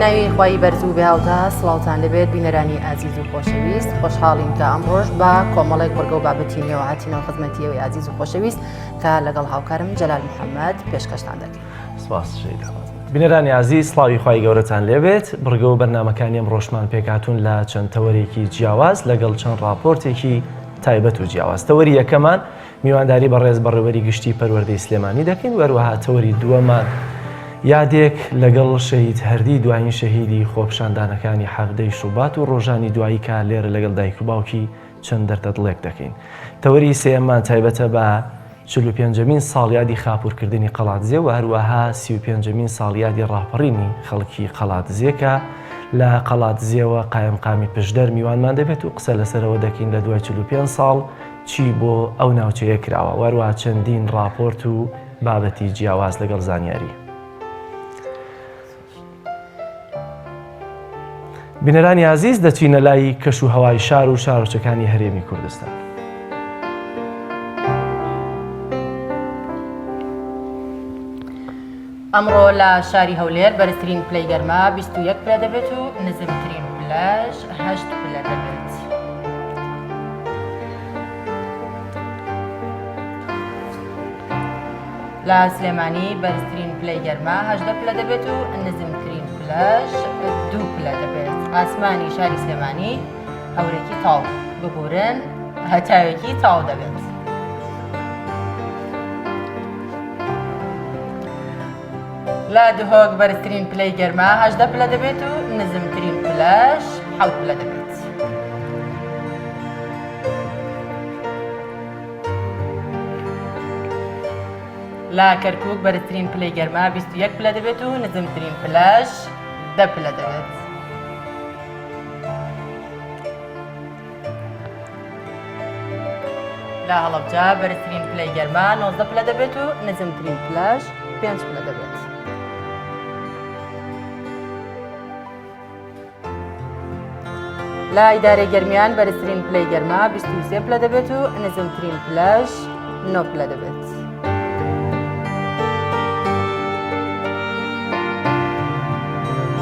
بەناوی خوای بەرز و بێهاوتا سڵاوتان لەبێت بینەرانی ئازیز و خۆشەویست خۆشحاڵین کە ئەمڕۆژ بە کۆمەڵێک بەرگە و بابەتی نوێەوە هاتینەوە خزمەتیەوەی ئازیز و خۆشەویست کە لەگەڵ هاوکارم جەلال محەممەد پێشکەشتان دەکەین. سپاس بینەرانی عزیز سڵاوی خوای گەورەتان لێبێت بڕگە و بەرنامەکانی ئەم ڕۆژمان پێکهاتوون لە چەند تەوەرێکی جیاواز لەگەڵ چەند راپۆرتێکی تایبەت و جیاواز. تەوەری یەکەمان میوانداری بەڕێز بەڕێوەری گشتی پەروەردەی سلێمانی دەکەین، وەروەها تەوەری دووەمان یادێک لەگەڵ شەهید هەردی دوایین شەهیدی خۆپشاندانەکانی حەفدەی شوبات و ڕۆژانی دوایی کا لێرە لەگەڵ دایک و باوکی چەند دەردەدڵێک دەکەین. تەوەری سێەممان تایبەتە بە 45مین ساڵیادی خاپورکردنی قەڵاتزێ و هەروەها 35مین ساڵیادی ڕاپەڕینی خەڵکی قەڵاتزێکە لە قەڵاتزێەوە قایمقامی پشدەر میوانمان دەبێت و قسە لەسەرەوە دەکەین لە دوای 45 ساڵ چی بۆ ئەو ناوچەیە کراوە، وەروەها چەندین راپۆرت و بابەتی جیاواز لەگەڵ زانیاری. بینەرانی عزیز دەچینە لای کەش و هەوای شار و شارۆچەکانی هەرێمی کوردستان. ئەمڕۆ لە شاری هەولێر بەرزترین پلەی گەرما 21 پلە دەبێت و نزمترین پلەش 8 پلە دەبێت. لە سلێمانی بەرزترین پلەی گەرما 18 پلە دەبێت و نزمترین پلەش 2 پلە دەبێت. ئاسمانی شاری سلێمانی هەورێکی تاو ببورن هەتاوێکی تاو دەبێت. لە دهۆک بەرزترین پلەی گەرما 18 پلە دەبێت و نزمترین پلەش 7 پلە دەبێت. لە کەرکووک بەرزترین پلەی گەرما 21 پلە دەبێت و نزمترین پلەش 10 پلە دەبێت. لە هەڵەبجە بەرزترین پلەی گەرما 19 پلە دەبێت و نزمترین پلەش 5 پلە دەبێت. لە ئیدارەی گەرمیان بەرزترین پلەی گەرما 23 پلە دەبێت و نزمترین پلەش 9 پلە دەبێت.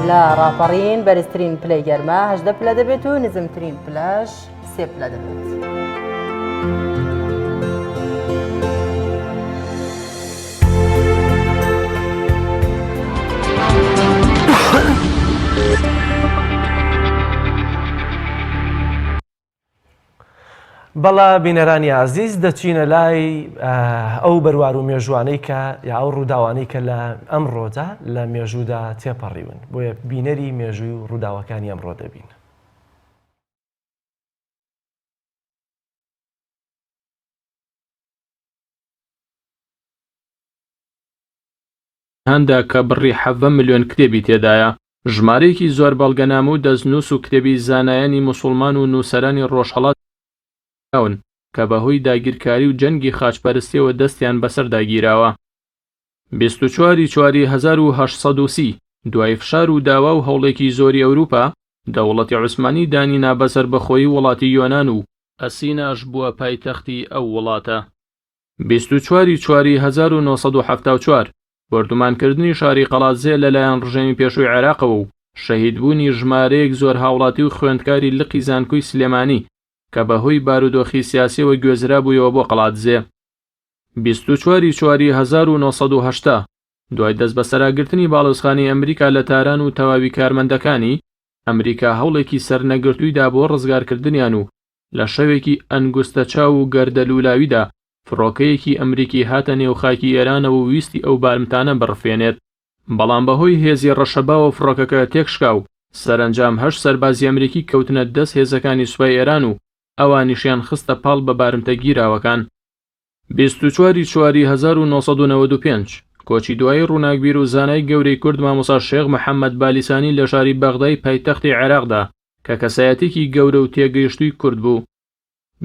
لە ڕاپەڕین بەرزترین پلەی گەرما 18 پلە دەبێت و نزمترین پلەش 3 پلە دەبێت. بەڵا بینەرانی عزیز دەچینە لای ئەو بەروار و مێژوانەی کە یا ئەو ڕووداوانەی کە لە ئەمڕۆدا لە مێژوودا تێپەڕیون، بۆیە بینەری مێژووی و ڕووداوەکانی ئەمڕۆ دەبین. هەندا کە بڕی 7 ملیۆن کتێبی تێدایە، ژمارەیەکی زۆر بەڵگەنامە و دەستنووس و کتێبی زانایانی موسڵمان و نووسەرانی ڕۆژهەڵات کە بەهۆی داگیرکاری و جەنگی خاچپەرستیەوە دەستیان بەسەر داگیراوە. 24/4/1830 دوای فشار و داوا و هەوڵێکی زۆری ئەوروپا، دەوڵەتی عوسمانی دانینا بەسەر بەخۆیی وڵاتی یۆنان و ئەسیناش بووە پایتەختی ئەو وڵاتە. 24/4/1974 بەردومانکردنی شاری قەڵاتزێ لەلایەن ڕژێمی پێشووی عێراقەوە و شەهیدبوونی ژمارەیەک زۆر هاوڵاتی و خوێندکاری لقی زانکۆی سلێمانی کە بەهۆی بارودۆخی سیاسیەوە گوێزرا بوویەوە بۆ قەڵاتزێ. 24/4/1980 دوای دەست بە سەراگرتنی باڵوزخانی ئەمریکا لە تاران و تەواوی کارمەندەکانی، ئەمریکا هەوڵێکی سەرنەگرتوویدا بۆ ڕزگارکردنیان و لە شەوێکی ئەنگوستە چاو و گەردەلولاویدا فڕۆکەیەکی ئەمریکی هاتە نێو خاکی ئێرانەوە و ویستی ئەو بارمتانە بڕفێنێت. بەڵام بەهۆی هێزی ڕەشەباوە فڕۆکەکە تێکشکا و سەرنجام 8 سەربازی ئەمریکی کەوتنە دەست هێزەکانی سوپای ئێران و ئەوانیشیان خستە پاڵ بە بارمتە گیراوەکان. 24/4/1995 کۆچی دوای ڕووناکبیر و زانای گەورەی کورد مامۆستا شێخ محەممەد بالیسانی لە شاری بەغدای پایتەختی عێراقدا کە کەسایەتێکی گەورە و تێگەیشتووی کورد بوو.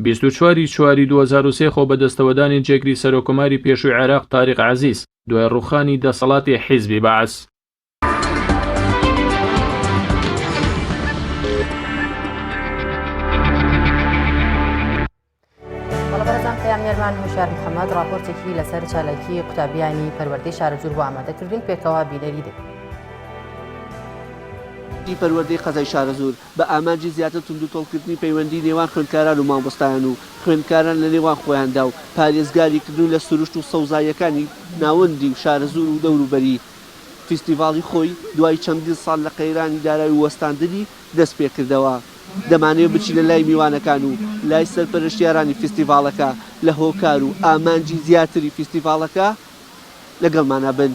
24/4/2003 خۆ بەدەستەوەدانی جێگری سەرۆکۆماری پێشووی عێراق تاریق عەزیز دوای ڕوخانی دەسەڵاتی حیزبی بەعەس. پەیامێرمان هۆشیار محەممەد راپۆرتێکی لەسەر چالاکی قوتابیانی پەروەردەی شارەجوور بۆ ئامادەکردین پێکەوە بینەری دێت. ی پەروەردەی قەزای شارەزور بە ئامانجی زیاتر تونند و تۆڵکردنی پەیوەندی نێوان خوێندکاران و مامۆستایان و خوێندکاران لە نێوان خۆیاندا و پارێزگاریکردن لە سروشت و سەوزاییەکانی ناوەندی و شارەزور و دەوروبەری. فیستیڤاڵی خۆی دوای چەندین ساڵ لە قەیرانی دارایی وەستاندنی دەست پێ کردەوە. دەمانەوێت بچی لە لای میوانەکان و لای سەرپەرشتیارانی فیستیڤاڵەکە لە هۆکار و ئامانجی زیاتری فیستیڤاڵەکە لەگەڵمانە بن.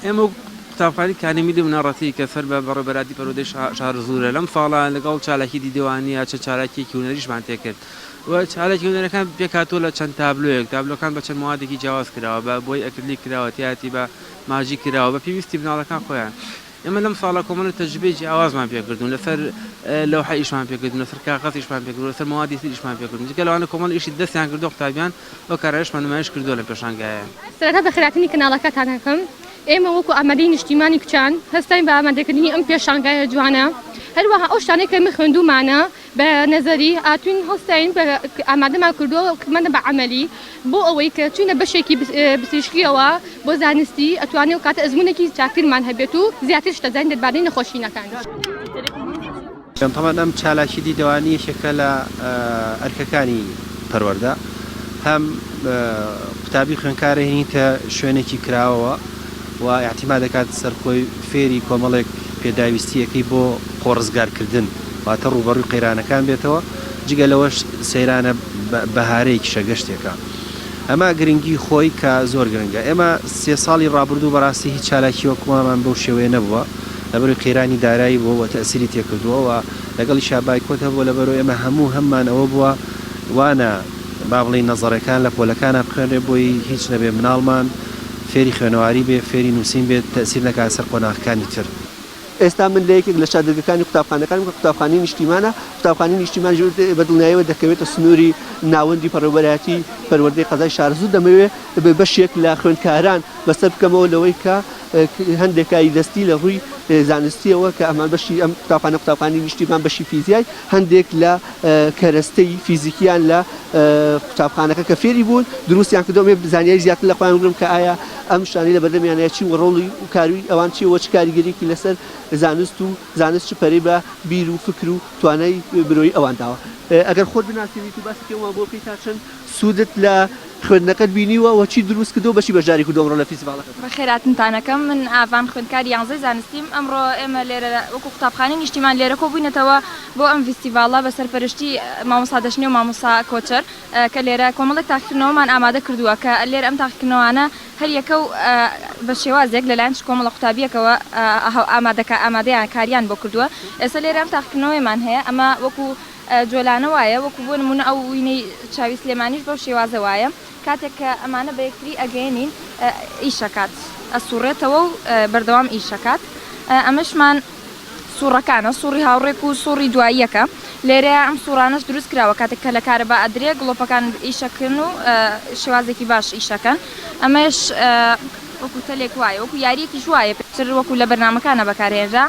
ئێمە قوتابخانەی کانیمیلی مناڕەتی کە سەر بە بەڕێبەراتی پەروەردەی شارەزورە لەم ساڵە لەگەڵ چالاکی دیدەوانیە چە چالاکیێکی هونەریشمان تێکرد و چالاکی هونەرەکان پێکهاتووە لە چەند تابلۆیەک تابلۆکان بە چەند موادێکی جیاواز کراوە بە بۆی ئەکریلیک کراوە تیاتی بە ماژی کراوە بە پێویستی بناڵەکان خۆیان. ئێمە لەم ساڵە کۆمەڵە تەجربەی جیاوازمان پێکردون لەسەر لەوحە ئیشمان پێکردون لەسەر کاغەز ئیشمان پێکردون لەسەر موادی تر ئیشمان پێکردون جگە لەوانە کۆمەڵ ئیشی دەستیان کردو قوتابیان ئەو کارایشمان نمایش کردووە لە پێشانگایە. سەرەتا بەخراتی کەناڵەکەتان دەکەم. ئێمە وەکو ئامادەی نیشتیمانی کچان هەستین بە ئامادەکردنی ئەم پێشانگایە جوانە هەروەها ئەو شتانەی کە ئێمە خوێندومانە بە نەزەری ئاتوین هەستین ئامادەمان کردووە کمەنە بە عەمەلی بۆ ئەوەی کە چوینە بەشێکی پزیشکیەوە بۆ زانستی ئەتوانێت و کاتە ئەزمونێکی چاکترمان هەبێت و زیاتر شتەزانین دەربارەی نەخۆشینەکان. طبعا ئەم چالاکی دیدەوانی یەکێکە لە ئەرکەکانی پەروەردە هەم قوتابی خوێندکارە هێنیتە شوێنێکی کراوەوە و احتیما دەکات سەرخۆی فێری کۆمەڵێک پێداویستیەکەی بۆ خۆڕزگارکردن واتە ڕوبەڕووی قەیرانەکان بێتەوە جگە لەوەش سەیرانە بەهارەیەکی شەگەشتێکە. ئەمە گرنگی خۆی کە زۆر گرنگە. ئێمە 3 ساڵی ڕابردوو بەڕاستی هیچ چالاکی وەکومان بەو شێوەیە نەبووە لەبەروی قەیرانی دارایی بۆ تەئسیری تێکردووە و لەگەڵی شابای کۆتە بۆ لەبەرەوەی ئێمە هەممان ئەوە بووە وانە با بڵێ نەزەڕەکان لە پۆلەکانە بخوێنرێ بۆی هیچ نەبێ مناڵمان فێری خوێنەواری بێ فێری نووسین بێت تەئسیر نەکات سەر قۆناغەکانی تر. ئێستا من لە یەکێک لە شاردەرگەکانی قوتابخانەکانم کە قوتابخانەی نیشتیمانە قوتابخانەی نیشتیمان بەدڵنیاییەوە دەکەوێتە سنووری ناوەندی پەروەردەیەتی پەروەردەی قەزای شارەزور دەمەوێت بەشێک لە خوێندکاران بەسەر بکەمەوە لەوەی کە هەندێکایی دەستی لە ڕووی زانستیەوە کە ئەمان بەشی ئەم قوتابخانەی نیشتیمان بەشی فیزیای هەندێک لە کەرەستەی فیزیکیان لە قوتابخانەکە کە فێری بوون دروستیان کردەوە زانیاری زیاتر لە خۆیان بگرم کە ئایا ئەم شتانەی لە بەردەمیانەیە چی و ڕۆڵی و کاروی ئەوان چیەوە چ کاریگەریەکی لەسەر زانست چ پەرەی بە بیر و فکر و توانای برۆی ئەوان داوە. ئەگەر خۆت بناسیێنیت و باسی پێوان بۆ بکەیت تا چەند سوودت لە خوێندنەکەت بینیوە و چی دروست کردو بەشی بەشداری کردو ئەمڕۆ لە فیستیڤاڵەکە. بەخێراتتانەکەم من ئاوان خوێندکاری 11 زانستیم ئەمڕۆ ئێمە لێرە وەکو قوتابخانەی نیشتیمان لێرە کۆبووینەتەوە بۆ ئەم فیستیڤاڵە بە سەرپەرشتی مامۆستا دەشنی و مامۆستا کۆچەر کە لێرە کۆمەڵێک تاقیکردنەوەمان ئامادە کردووە کە لێرە ئەم تاقیکردنەوانە هەر یەکە و بە شێوازێک لەلایەن کۆمەڵە قوتابیەکەوە ئامادەیان کاریان بۆ کردووە. ئێستا لێرە ئەم تاقیکردنەوەیمان هەیە ئەمە وەکو جۆلانە وایە وەکو بۆ نمونە ئەو وینەی چاوی سلێمانیش بەو شێوازە وایە کاتێک کە ئەمانە بە یەکتری ئەگەێنین ئیشەکات ئەسوڕێتەوە و بەردەوام ئیشەکات. ئەمەشمان سوورەکانە سووری هاوڕێک و سووری دواییەکە لێرە ئەم سوورانەش دروست کراوە کاتێک کە لە کارە بە ئەدرێ گڵۆپەکان ئیشەکردن و شێوازێکی باش ئیشەکەن. ئەمەش وەکو تەلێک وایە وەکو یاریەکیش وایە پێتر وەکو لە بەرنامەکانە بەکارهێنرا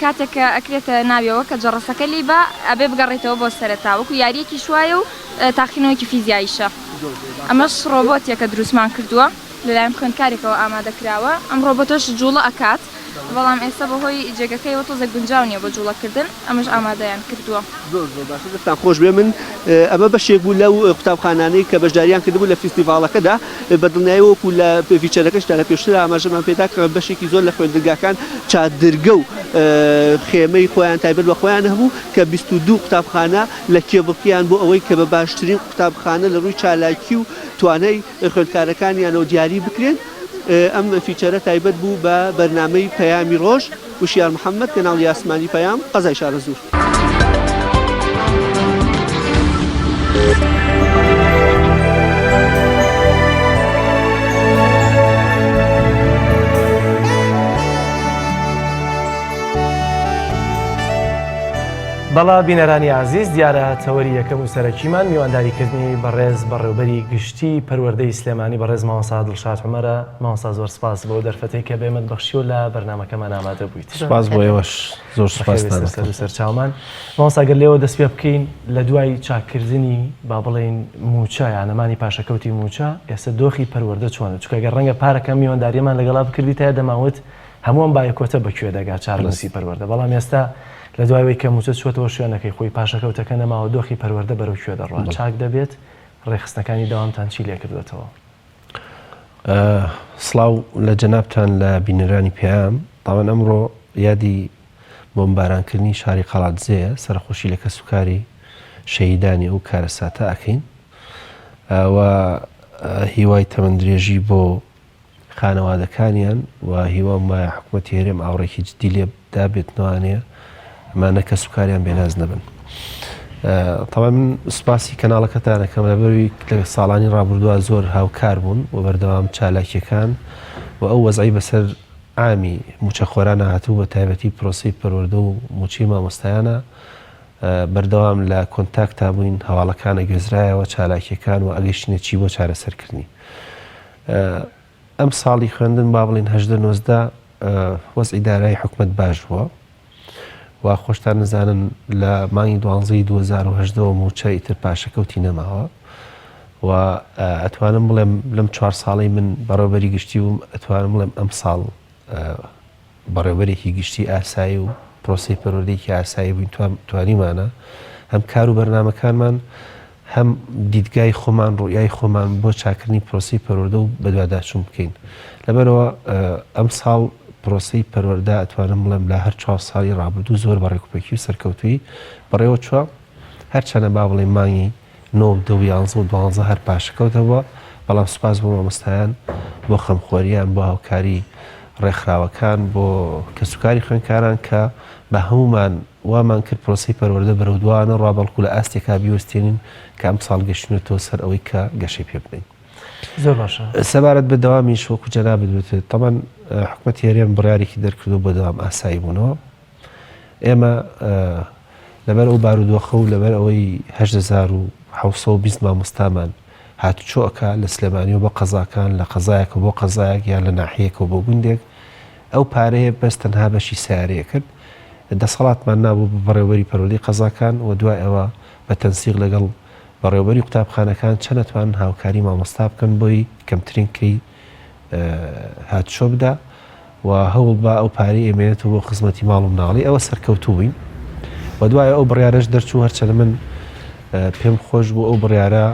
کاتێک کە ئەکرێتە ناویەوە کە جەڕەسەکە لی بە ئەبێ بگەڕێتەوە بۆ سەرەتا وەکو یاریەکی شوایە و تاقینەوەکی فیزیاییشە. ئەمەش ڕۆبۆتێکە دروستمان کردووە لەلایەن خوێندکارێکەوە ئامادەکراوە. ئەم ڕۆبۆتەش جوڵە ئەکات بەڵام ئێستا بەهۆی جێگەکەیەوە تۆزە گونجاو نیە بۆ جوڵەکردن ئەمەش ئامادەیان کردووە. زۆر باشە دەستان خۆش بێ. من ئەمە بەشێک بوو لەو قوتابخانانەی کە بەشداریان کردبوو لە فیستیڤاڵەکەدا بەدڵنیایی وەکو لە فیچەرەکەشدا لە پێشتر ئاماژەمان پێدا کە بەشێکی زۆر لە خوێندنگاکان چادرگە و خێمەی خۆیان تایبەت بە خۆیان هەبوو کە 22 قوتابخانە لە کێبڵکیان بۆ ئەوەی کە بە باشترین قوتابخانە لە ڕووی چالاکی و توانای خوێندکارەکانیانەوە دیاری بکرێن. ئەم فیچەرە تایبەت بوو بە بەرنامەی پەیامی ڕۆژ وشیار محەممەد کەناڵی ئاسمانی پەیام قەزای شارەزور. بەڵا بینەرانی عزیز دیارە تەوەری یەکەم و سەرەکیمان میوانداریکردنی بەڕێز بەڕێوەبەری گشتی پەروەردەی سلێمانی بەڕێز مامۆستا دڵشاد عومەرە. مامۆستا زۆر سپاس بۆ دەرفەتەی کە بێمت بەخشیوە لە بەرنامەکەمان ئامادە بوویت. سپاس بۆ ئێوەش زۆر سپاس سەرچاومان. مامۆستا گەر لێوە دەست پێ بکەین لە دوای چاکردنی با بڵێن موچە یانەمانی پاشەکەوتی موچە ئێستا دۆخی پەروەردە چۆنە؟ چونکە گەر ڕەنگە پارەکە میوانداریمان لەگەڵا بکردی تا دەماوت هەمووان بایەکۆتە بەکوێ دەگا چارەسی پەروەردە، بەڵام ئێستا لە دوایەوەی کە موچە چوەتەوە شوێنەکەی خۆی پاشەکەوتەکە نەماوە دۆخی پەروەردە بەرەو کوێ دەڕوات چاک دەبێت ڕێخستنەکانی داوامتان چی لێ کردوێتەوە؟ سڵاو لە جەنابتان لە بینەرانی پێیان تاوان ئەمڕۆ یادی بۆمبارانکردنی شاری قەڵاتزەیە سەرخۆشی لە کەسوکاری شەهیدانی ئەو کارەساتە ئەکەین و هیوای تەمەندرێژی بۆ خانەوادەکانیان و هیوام وایە حکوومەتی هێرێم ئاوڕێکی جدی لێ دابێتنەوانەیە ئەمانە کەسوکاریان بێناز نەبن. تەوا من سوپاسی کەناڵەکەتانەکەم لەبەروی لە ساڵانی ڕابردووە زۆر هاوکار بوون و بەردەوام چالاکیەکان و ئەو وەزعی بەسەر ئامی موچەخۆران هاتوو بە تایبەتی پرۆسی پەروەردە و موچی مامۆستایانە بەردەوام لە کۆنتاکتا بووین هەواڵەکانە گوێزرایەوە چالاکیەکان و ئەگەشتینە چی بۆ چارەسەرکردنی. ئەم ساڵی خوێندن با بڵین 19 وەزعی دارایی حکومەت باش بووە و خۆشتان نزانن لە مانگی 2010 موچە ئیتر پاشەکەوتی نەماوە و ئەتوانم بڵێم لەم 4 ساڵی من بەڕێوەبەری گشتی وم ئەتوانم بڵێم ئەم ساڵ بەڕێوەبەرێکی گشتی ئاسایی و پرۆسی پەروەردەیەکی ئاسایی بووین توانیمانە هەم کار و بەرنامەکانمان هەم دیدگای خۆمان ڕوئیای خۆمان بۆ چاکردنی پرۆسی پەروەردە و بەدواداچوون بکەین. لەبەرەوە ئەم ساڵ پرۆسی پەروەردە ئەتوانم بڵێم لە هەر 4 ساڵی ڕابردوو زۆر بەڕێکوپێکی و سەرکەوتووی بەڕێوە چوە هەرچەنە با بڵێ مانگی 9 هەر پاشەکەوتەوە، بەڵام سوپاس بۆ مامۆستایان بۆ خەمخۆریان بۆ هاوکاری ڕێکخراوەکان بۆ کەسوکاری خوێندکاران کە بە هەمومان وامان کرد پرۆسی پەروەردە بەرەو دوانە ڕابەڵکو لە ئاستێکا بیوەستێنین کە ئەم ساڵ گەشتێتەوە سەر ئەوەی کە گەشەی پێ بدەین. زۆر باشە. سەبارەت بە دەوامیش وەکو جەنابت بێت تەمان حکومەتی هێرێم بڕیارێکی دەرکردو بە دەوام ئاسایی بوونەوە. ئێمە لەبەر ئەو بارودۆخە و لەبەر ئەوەی 1920 مامۆستامان هاتوچۆکە لە سلێمانیەوە بە قەزاکان لە قەزایەکە بۆ قەزایەک یان لە ناحیەکەوە بۆ گوندێک ئەو پارەیە بەس تەنها بەشی سیارەیە کرد دەسەڵاتمان نابوو بەڕێوەبەری پەروەردەی قەزاکان و دوای ئەوە بە تەنسیق لەگەڵ بەڕێوەبەری قوتابخانەکان چەندەتوان هاوکاری مامۆستا بکەن بۆی کەمترینکەی هاتوچۆ بدا و هەوڵ بە ئەو پارەی ئێمێنێتەوە بۆ خزمەتی ماڵ و مناڵی ئەوە سەرکەوتوو بووین و دوای ئەو بڕیارەش دەرچوو هەرچەنە من پێم خۆش بوو ئەو بڕیارە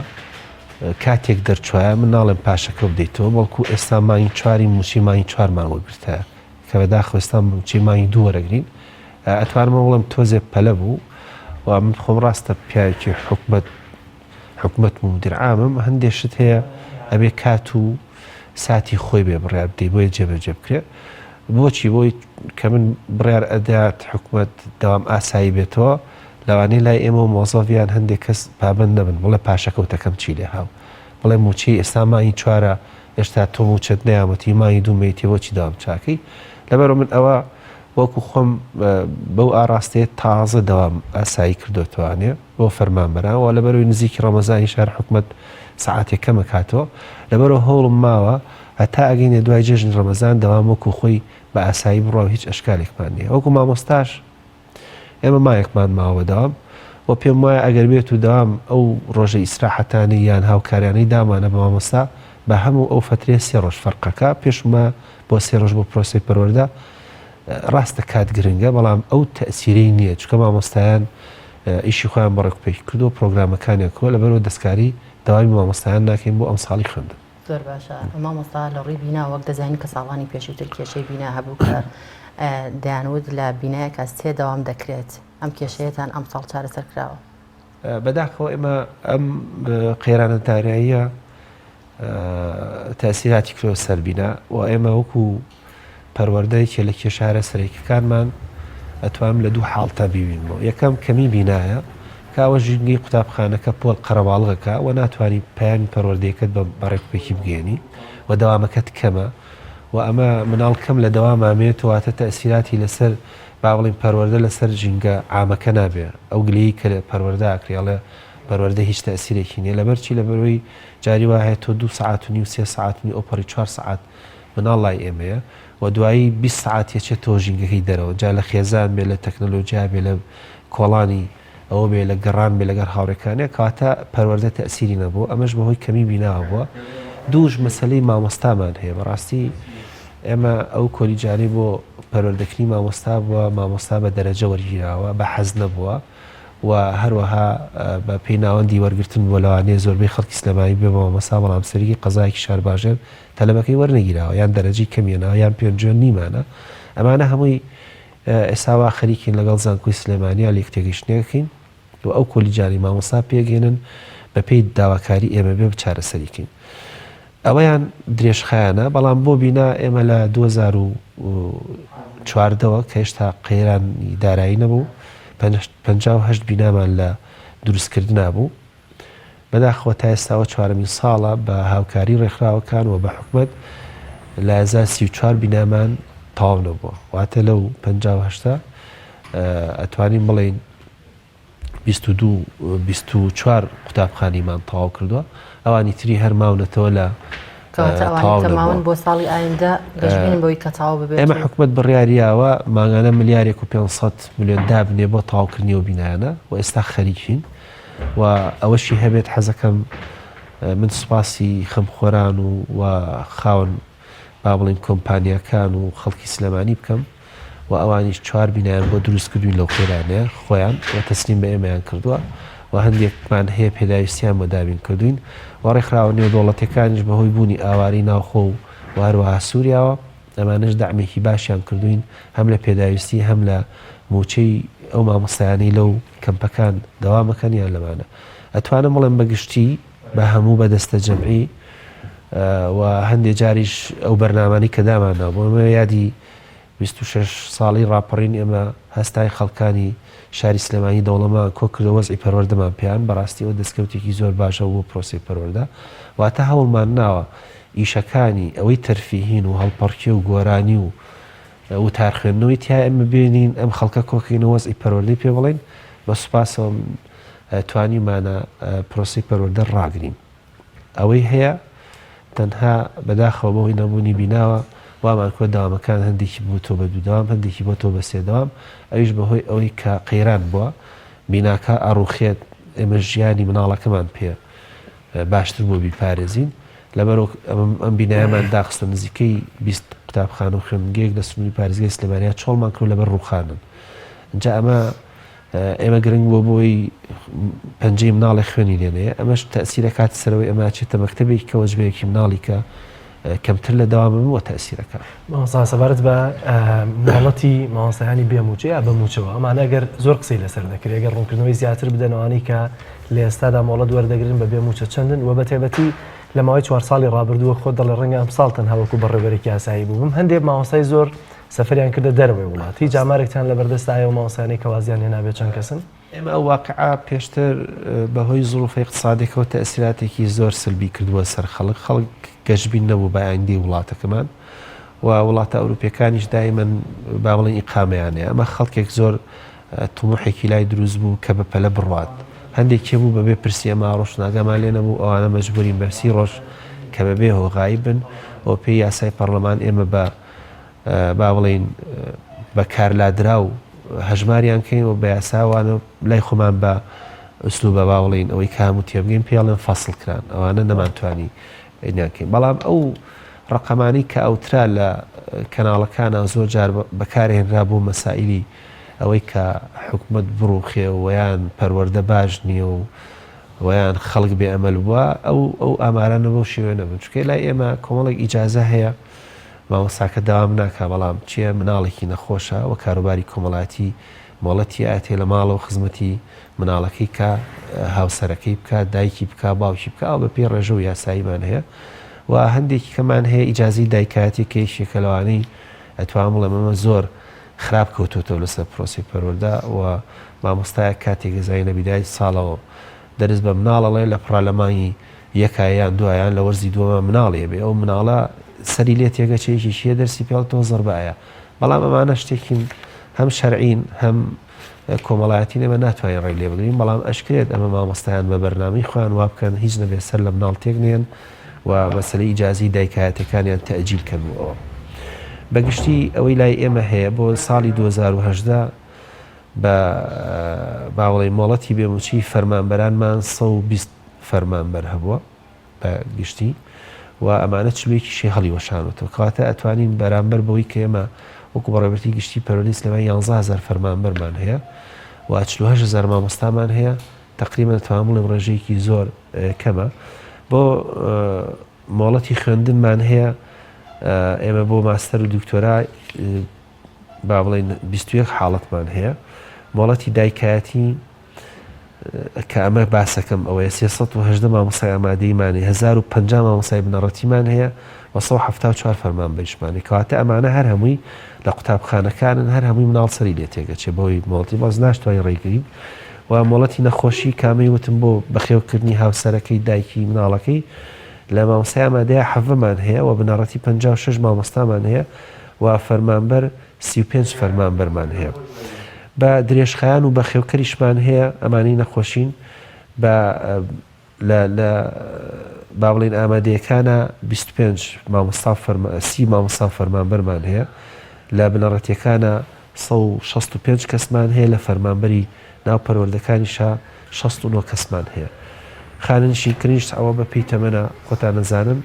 کاتێک دەرچوایە من ناڵێم پاشەکە بدەیتەوە بەڵکو ئێستا مانگی 4 موچی مانگی 4مان وەرگرتایە کە بەداخەوە ئێستا موچی مانگی 2 وەرەگرین ئەتوانمە بڵێم تۆزێ پەلە بوو و من خۆم ڕاستە پیاوێکی حکومەت و مدیرعامم هەندێک شت هەیە ئەبێ کات و ساتی خۆی بێ بڕیار بدەی بۆیە جێبەجێ بکرێ. بۆچی؟ بۆی کە من بڕیار ئەدات حکومەت دەوام ئاسایی بێتەوە لەوانەیە لای ئێمە و مۆزەڤیان هەندێک کەس پابند نەبن بڵێ پاشەکەوتەکەم چی لێ هاو بڵێ موچی ئێستا مانگی 4 هێشتا تۆ موچەت نەیامەتی مانگی 2 مەیتێ بۆچی داوام چاکەی. لەبەرەوە من ئەوە وەکو خۆم بەو ئاراستەیە تازە دەوام ئاسایی کردوتوانێ بۆ فەرمانبەرانەوە لەبەرەوەی نزیکی ڕەمەزانی شار حکومەت سەعاتێکەمە کاتەوە لەبەرەوە هەوڵم ماوە هەتا ئەگەینێ دوای جێژنی ڕەمەزان دەوام وەکو خۆی بە ئاسایی بڕۆ هیچ ئەشکالێکمان نییە. وەکو مامۆستاش ئێمە مایەکمان ماوە دەوام و پێم وایە ئەگەر بێت و دەوام ئەو ڕۆژە ئیسراحەتانی یان هاوکاریانەی دامانە بە مامۆستا بە هەموو ئەو فترێ 3 ڕۆژ فەرقەکە پێشمە بۆ 3 ڕۆژ بۆ پرۆسی پەروەردە ڕاستە کات گرنگە بەڵام ئەو تەسیرەی نییە چکە مامۆستایان ئیشی خۆیان بەڕێکوپێکی کردو پرۆگرامەکانێکەوە لەبەرەوە دەستکاری داوامی مامۆستایان ناکەین بۆ ئەم ساڵی خوێندن. زۆر باشە. مامۆستا لە ڕووی بینا وەک دەزانین کە ساڵانی پێشووتر کێشەی بینا هەبوو کە دەیانوت لە بینایەکە 3 دەوام دەکرێت ئەم کێشەیەتان ئەم ساڵ چارەسەر کراوە. بەداخەوە ئێمە ئەم قێرانە دارایی تەسیراتی کرۆ سەربینا و ئێمە وەکو پەروەردەیەکێ لە کێشارە سەرەکیەکانمان ئەتوانم لە 2 حاڵتە بیبینەوە. یەکەم کەمی بینایە کاوە ژینگی قوتابخانەکە پۆل قەرەباڵغەکە و ناتوانانی پایانی پەروەردەیەکەت بە بەڕێکوپێکی بگەێنی و دەوامەکەت کەمە و ئەمە مناڵ کەم لە دەوام ئامێت واتە تەسیراتی لەسەر با بڵین پەروەردە لەسەر ژینگە عامەکە نابێ ئەو گلەیی کە پەروەردەکرێڵێ پەروەردە هیچ تەسیرێکی نیە لەبەرچی لەبەرەوەی جاری وایە تۆ 2 ساعت و نیو 3 ساعتنی ئۆپەری 4 ساعت مناڵ لای ئێمەیە و دوایی 20 ساعت یەچێت تۆ ژینگەکەی دەرەوە جا لە خێزان بێ لە تەکنەلۆجیا بێ لە کۆڵانی ئەوە بێ لە گەڕان بێ لەگەر هاوڕێکانێک کاتە پەروەردە تەسیری نەبوو ئەمەش بەهۆی کەمی بیناوە بووە دووش مەسلەی مامۆستامان هەیە بەڕاستی ئێمە ئەو کۆلیجانی بۆ پەروەردەکردنی مامۆستا بووە مامۆستا بە دەرەجە وەرگیراوە بە حەز نەبووە و هەروەها بە پێی ناوەندی وەرگرتن بۆ لەوانەیە زۆربەی خەڵکی سلێمانی بێ بە مامۆستا بەڵام سەرگی قەزایەکی شارباژێر تەلەبەکەی وەرنەگیراوە یان دەرەجی کەمیێنەوە یان پێنجێن نیمانە ئەمانە هەمووی ئێساوا خەریکین لەگەڵ زانکۆی سلێمانیا لە یەکتێگەیشتنەکەین و ئەو کۆلیجانی مامۆستا پێگەێنن بە پێی داواکاری ئێمە بێ چارەسەریکەین ئەوەیان درێژخایانە بەڵام بۆ بینا ئێمە لە 2014ەوە کە هێشتا قەیرانی دارایی نەبوو 58 بینامان لە دروستکردنا بوو بەداخەوە تا ئێستاوە چوارەمین ساڵە بە هاوکاری ڕێکخراوەکان و بە حکومت لە 34 بینامان تەواو نەبووە واتە لەو 58 ئەتوانین بڵێن 24 قوتابخانەیمان تەواو کردووە ئەوانی تری هەر ماونەتەوە لە تەماون بۆ ساڵی ئایندا گەشتبین بۆی کە تەواو ببێت ئێمە حکومت بڕیاریاوە ماگانە ملیارێک و 500 میلیۆن دابنێ بۆ تەواوکردنی و بینایانە و ئێستا خەریکین و ئەوەشی هەبێت حەزەکەم من سوپاسی خەمخۆران و خاون با بڵین کۆمپانیەکان و خەڵکی سلێمانی بکەم و ئەوانیش 4 بینایان بۆ دروستکردوین لەو خێرانەیە خۆیان و تەسلیم بە ئێمەیان کردووە و هەندێکمان هەیە پێداویستیان بۆ دابین کردوین و ڕێکخراوە نێودەوڵەتەکانیش بەهۆی بوونی ئاواری ناوخۆ و هەروەها سووریاوە ئەمانش داعمێکی باشیان کردوین هەم لە پێداویستی هەم لە موچەی ئەو مامۆستایانەی لەو کەمپەکان دەوامەکەنیان لەمانە ئەتوانم بڵێم بەگشتی بە هەموو بەدەستە جەمعی و هەندێک جاریش ئەو بەرنامانی کە دامانەوە بۆ ئێمە یادی 26 ساڵی ڕاپەڕین ئێمە هەستای خەڵکانی شاری سلێمانی دەوڵەمان کۆ کردەوە وەزعی پەروەردەمان پێیان بەڕاستیەوە دەستکەوتێکی زۆر باشە بۆ پرۆسی پەروەردە واتە هەوڵمان ناوە ئیشەکانی ئەوەی تەرفیهین و هەڵپەڕکی و گۆرانی و وتارخوێندنەوەی تیا ئێمە بێنین ئەم خەڵکە کۆکەینەوە وەزعی پەروەردەی پێ بڵێن بە سوپاسەوە توانیمانە پرۆسی پەروەردە ڕاگرین ئەوەی هەیە تەنها بەداخەوە بەهۆی نەبوونی بیناوە وامان کۆ داوامەکان هەندێکی بۆ تۆ بە دووداوام هەندێکی بۆ تۆ بە سێداوام ئەویش بەهۆی ئەوەی کە قەیران بووە بیناکە ئاڕوخێت ئێمە ژیانی مناڵەکەمان پێ باشتر بۆ بیپارێزین لەبەرەوە ئەم بینایەمان داخستە نزیکەی 20 قوتابخانە و خوێندنگەیەک لە سنووری پارێزگای سلێمانیا چۆڵمان کرد لەبەر ڕووخانن اینجا ئێمە گرنگ بۆ بۆی پەنجەی مناڵی خوێنی لێنەیە ئەمەش تەسیرە کاتی سەرەوەی ئەمە چێتە مەکتەبێکی کە وەجبەیەکی مناڵی کە کەمتر لە داوامەوە تەسیرەکە مامۆستا سەبارەت بە ماڵەتی مامۆستایانی بێموچەیە بەموچەوە ئەمانە ئەگەر زۆر قسەی لەسەر دەکرێت ئەگەر ڕوونکردنەوەی زیاتر بدەنەوەی کە لە ئێستادا مۆڵەت وەردەگرن بە بێموچە چەندن و بە تایبەتی لە ماوەی 4 ساڵی ڕابردووە خۆت دەڵێ ڕەنگە ئەم ساڵ تەنها وەکو بەڕێوەرێکی یاسایی بووم هەندێک مامۆستای زۆر سەفەریان کردە دەرەوەی وڵات هیچ جامارێکتان لە بەردەستایە و مامۆستایانی کەوازیان هێنابێت چەند کەسن ئێمە ئەو واقعا پێشتر بەهۆی زڵوفی اقتصادێکەوە تەسیراتێکی زۆر سلبی کردووە سەر خەڵک گەشتبین نەبوو بە ئایندەی وڵاتەکەمان و وڵاتە ئەوروپیەکانیش دایمەن با بڵێن ئیقامەیانەیە ئەمە خەڵکێک زۆر توموحێکی لای دروست بوو کە بە پەلە بڕوات هەندێک کێ بوو بەبێ پرسی ئەمە ڕۆژناگەمان لێ نەبوو ئەوانە مەجبورین بەرسی ڕۆژ کە بەبێ هۆغایی بن ئەو پێی یاسای پەرلەمان ئێمە بە با بڵێن بە کارلادرا و هەژماریان کەین و بە یاساوانە لای خۆمان بە ئوسلوبە با بڵێن ئەوەی کامو تێبگەین پێڵێن فەسڵ کران ئەوانە نەمانتوانی ئەیناکەین بەڵام ئەو ڕقەمانی کە ئەوترا لە کەناڵەکانە زۆر جار بەکارهێنرا بۆ مەسائلی ئەوەی کە حکومت بڕوخێ ویان پەروەردە باش نییە و ویان خەڵک بێ ئەمەل بووە ئەو ئامارانە بەو شێوێ نەبن چکە لای ئێمە کۆمەڵێک ئیجازە هەیە مامۆستاکە داوام ناکا بەڵام چییە مناڵێکی نەخۆشە و کاروباری کۆمەڵاتی مۆڵەتی ئاتێ لە ماڵەوە خزمەتی مناڵەکەی کە هاوسەرەکەی بکە دایکی بکە باوکی بکە ئەو بە پێی ڕێژە و یاساییمان هەیە و هەندێکی کەمان هەیە ئیجازی دایکاتێکی شێکەلەوانەی ئەتوان بڵێم ئەمە زۆر خراپ کەوتوتەوە لەسەر پرۆسی پەروەردە و مامۆستایە کاتێک گەزای نەبیدای ساڵەوە دەرز بە مناڵەڵێ لە پڕالەمانی یەکایان دوایان لە وەرزی دووەمە مناڵێ بێ ئەو مناڵە سەری لێ تێگەچەیەکی شیە دەرسی پێڵ تۆ زەربایە بەڵام ئەمانە شتێکین هەم شەرعین هەم کۆمەڵایەتی ئێمە ناتوانین ڕێی لێ بگرین بەڵام ئەشکرێت ئەمە مامۆستایان بە بەرنامەی خۆیان وا بکەن هیچ نەبێت سەر لە مناڵ تێک نێن و مەسلەی ئیجازی دایکایەتەکانیان تەئجیل کەن بووەوە. بەگشتی ئەوەی لای ئێمە هەیە بۆ ساڵی 2010 بە باوڵی مۆڵەتی بێموچی فەرمانبەرانمان 120 فەرمانبەر هەبووە بە گشتی و ئەمانە چلوێکیشی هەڵی وەشانوتەوە کەواتە ئەتوانین بەرامبەر بەوەی کە ئێمە وەکو بەڕێوەبەری گشتی پەروەردەی سلێمانی 11000 فەرمانبەرمان هەیە و 48000 مامۆستامان هەیە تقریبا دەتوانم بڵێم ڕێژەیەکی زۆر کەمە بۆ مۆڵەتی خوێندنمان هەیە ئێمە بۆ ماستەر و دکتۆرا با بڵێن 21 حاڵەتمان هەیە مۆڵەتی دایکایەتی کە ئەمە باسەکەم ئەوەیە 380 مامۆستای ئامادەیمانێ 1050 مامۆستای بنەڕەتیمان هەیە و 174 فەرمانبەریشمانی کەواتە ئەمانە هەر هەمووی لە قوتابخانەکانن هەر هەمووی مناڵ سەری لێ تێگەچێ بۆی مۆڵەتی باز ناشتوانین ڕێگرین و مۆڵەتی نەخۆشی کامەی وتم بۆ بەخێوکردنی هاوسەرەکەی دایکی مناڵەکەی لە مامۆستای ئامادەیە حەڤمان هەیە و بنەڕەتی 56 مامۆستامان هەیە و فەرمانبەر 35 فەرمانبەرمان هەیە بە درێژخایان و بە خێوکەریشمان هەیە ئەمانەی نەخۆشین بە با بڵێن ئامادەیەکانە 25 30 مامۆستا فەرمانبەرمان هەیە لە بنەڕەتیەکانە 165 کەسمان هەیە لە فەرمانبەری ناو پەروەردەکانیشە 69 کەسمان هەیە خاننشینکردنیش ئەوە بە پێی تەمەنە خۆتان نەزانم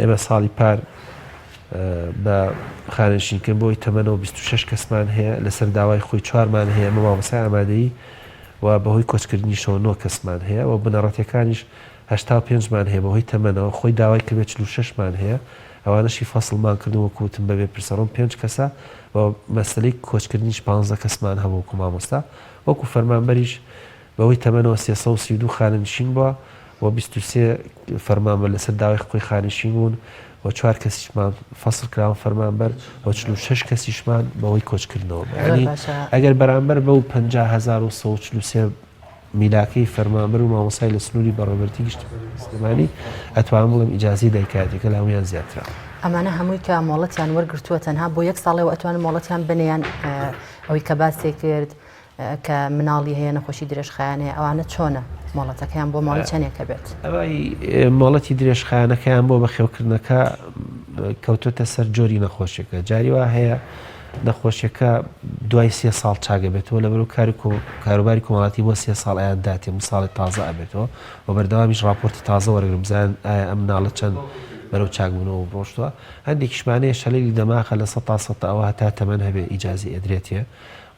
ئێمە ساڵی پار بە خاننشینکردن بۆی تەمەنەوە 26 کەسمان هەیە لەسەر داوای خۆی 4مان هەیە ئەمە مامۆستای ئامادەیی و بەهۆی کۆچکردنیشەوە 9 کەسمان هەیە و بنەڕەتیەکانیش 85مان هەیە بەهۆی تەمەنەوە خۆی داوای کردێت 46مان هەیە ئەوانەشی فەسڵمان کردن وەکوتم بەبێ پرسەڕۆم 5 کەسە و مەسلەی کۆچکردنیش 15 کەسمان هەبوو وەکو مامۆستا وەکو فەرمانبەریش بەوەی تەمەنەوە 332 خاننشین بووە و 23 فەرمانبەر لەسەر داوای خۆی خاننشین بوون و 4 کەسیشمان فەسڵ کراون فەرمانبەر و 46 کەسیشمان بەوەی کۆچکردنەوە ینی ئەگەر بەرامبەر بەو 50143 میلاکەی فەرمانبەر و مامۆستای لە سنووری بەڕێوەبەری گشتی سلێمانی ئەتوانم بڵێم ئیجازی دایکایەتەکە لە هەموویان زیاترا ئەمانە هەمووی کە مۆڵەتیان وەرگرتووە تەنها بۆ 1 ساڵەوە ئەتوانن مۆڵەتیان بنیان ئەوەی کە باسی کرد کە مناڵی هەیە نەخۆشی درێژخایان هەیە ئەوانە چۆنە مۆڵەتەکەیان بۆ ماڵی چەندێکە بێت ئەوەی مۆڵەتی درێژخایانەکەیان بۆ بەخێوکردنەکە کەوتوتە سەر جۆری نەخۆشیەکە جاری وا هەیە نەخۆشیەکە دوای 3 ساڵ چاگە بێتەوە لە بەرەو کاروباری کۆمەڵاتی بۆ 3 ساڵ ئایان داتێ ساڵی تازە ئەبێتەوە و بەردەوامیش راپۆرتی تازە وەرەگرم بزان ئایا ئەم مناڵە چەند بەرەو چاکبوونەوە ڕۆشتووە هەندێکیشمانەیە شەلەری دەماخە لە 100 ئەوە هەتا تەمەن هەبێ ئیجازی ئەدرێتێ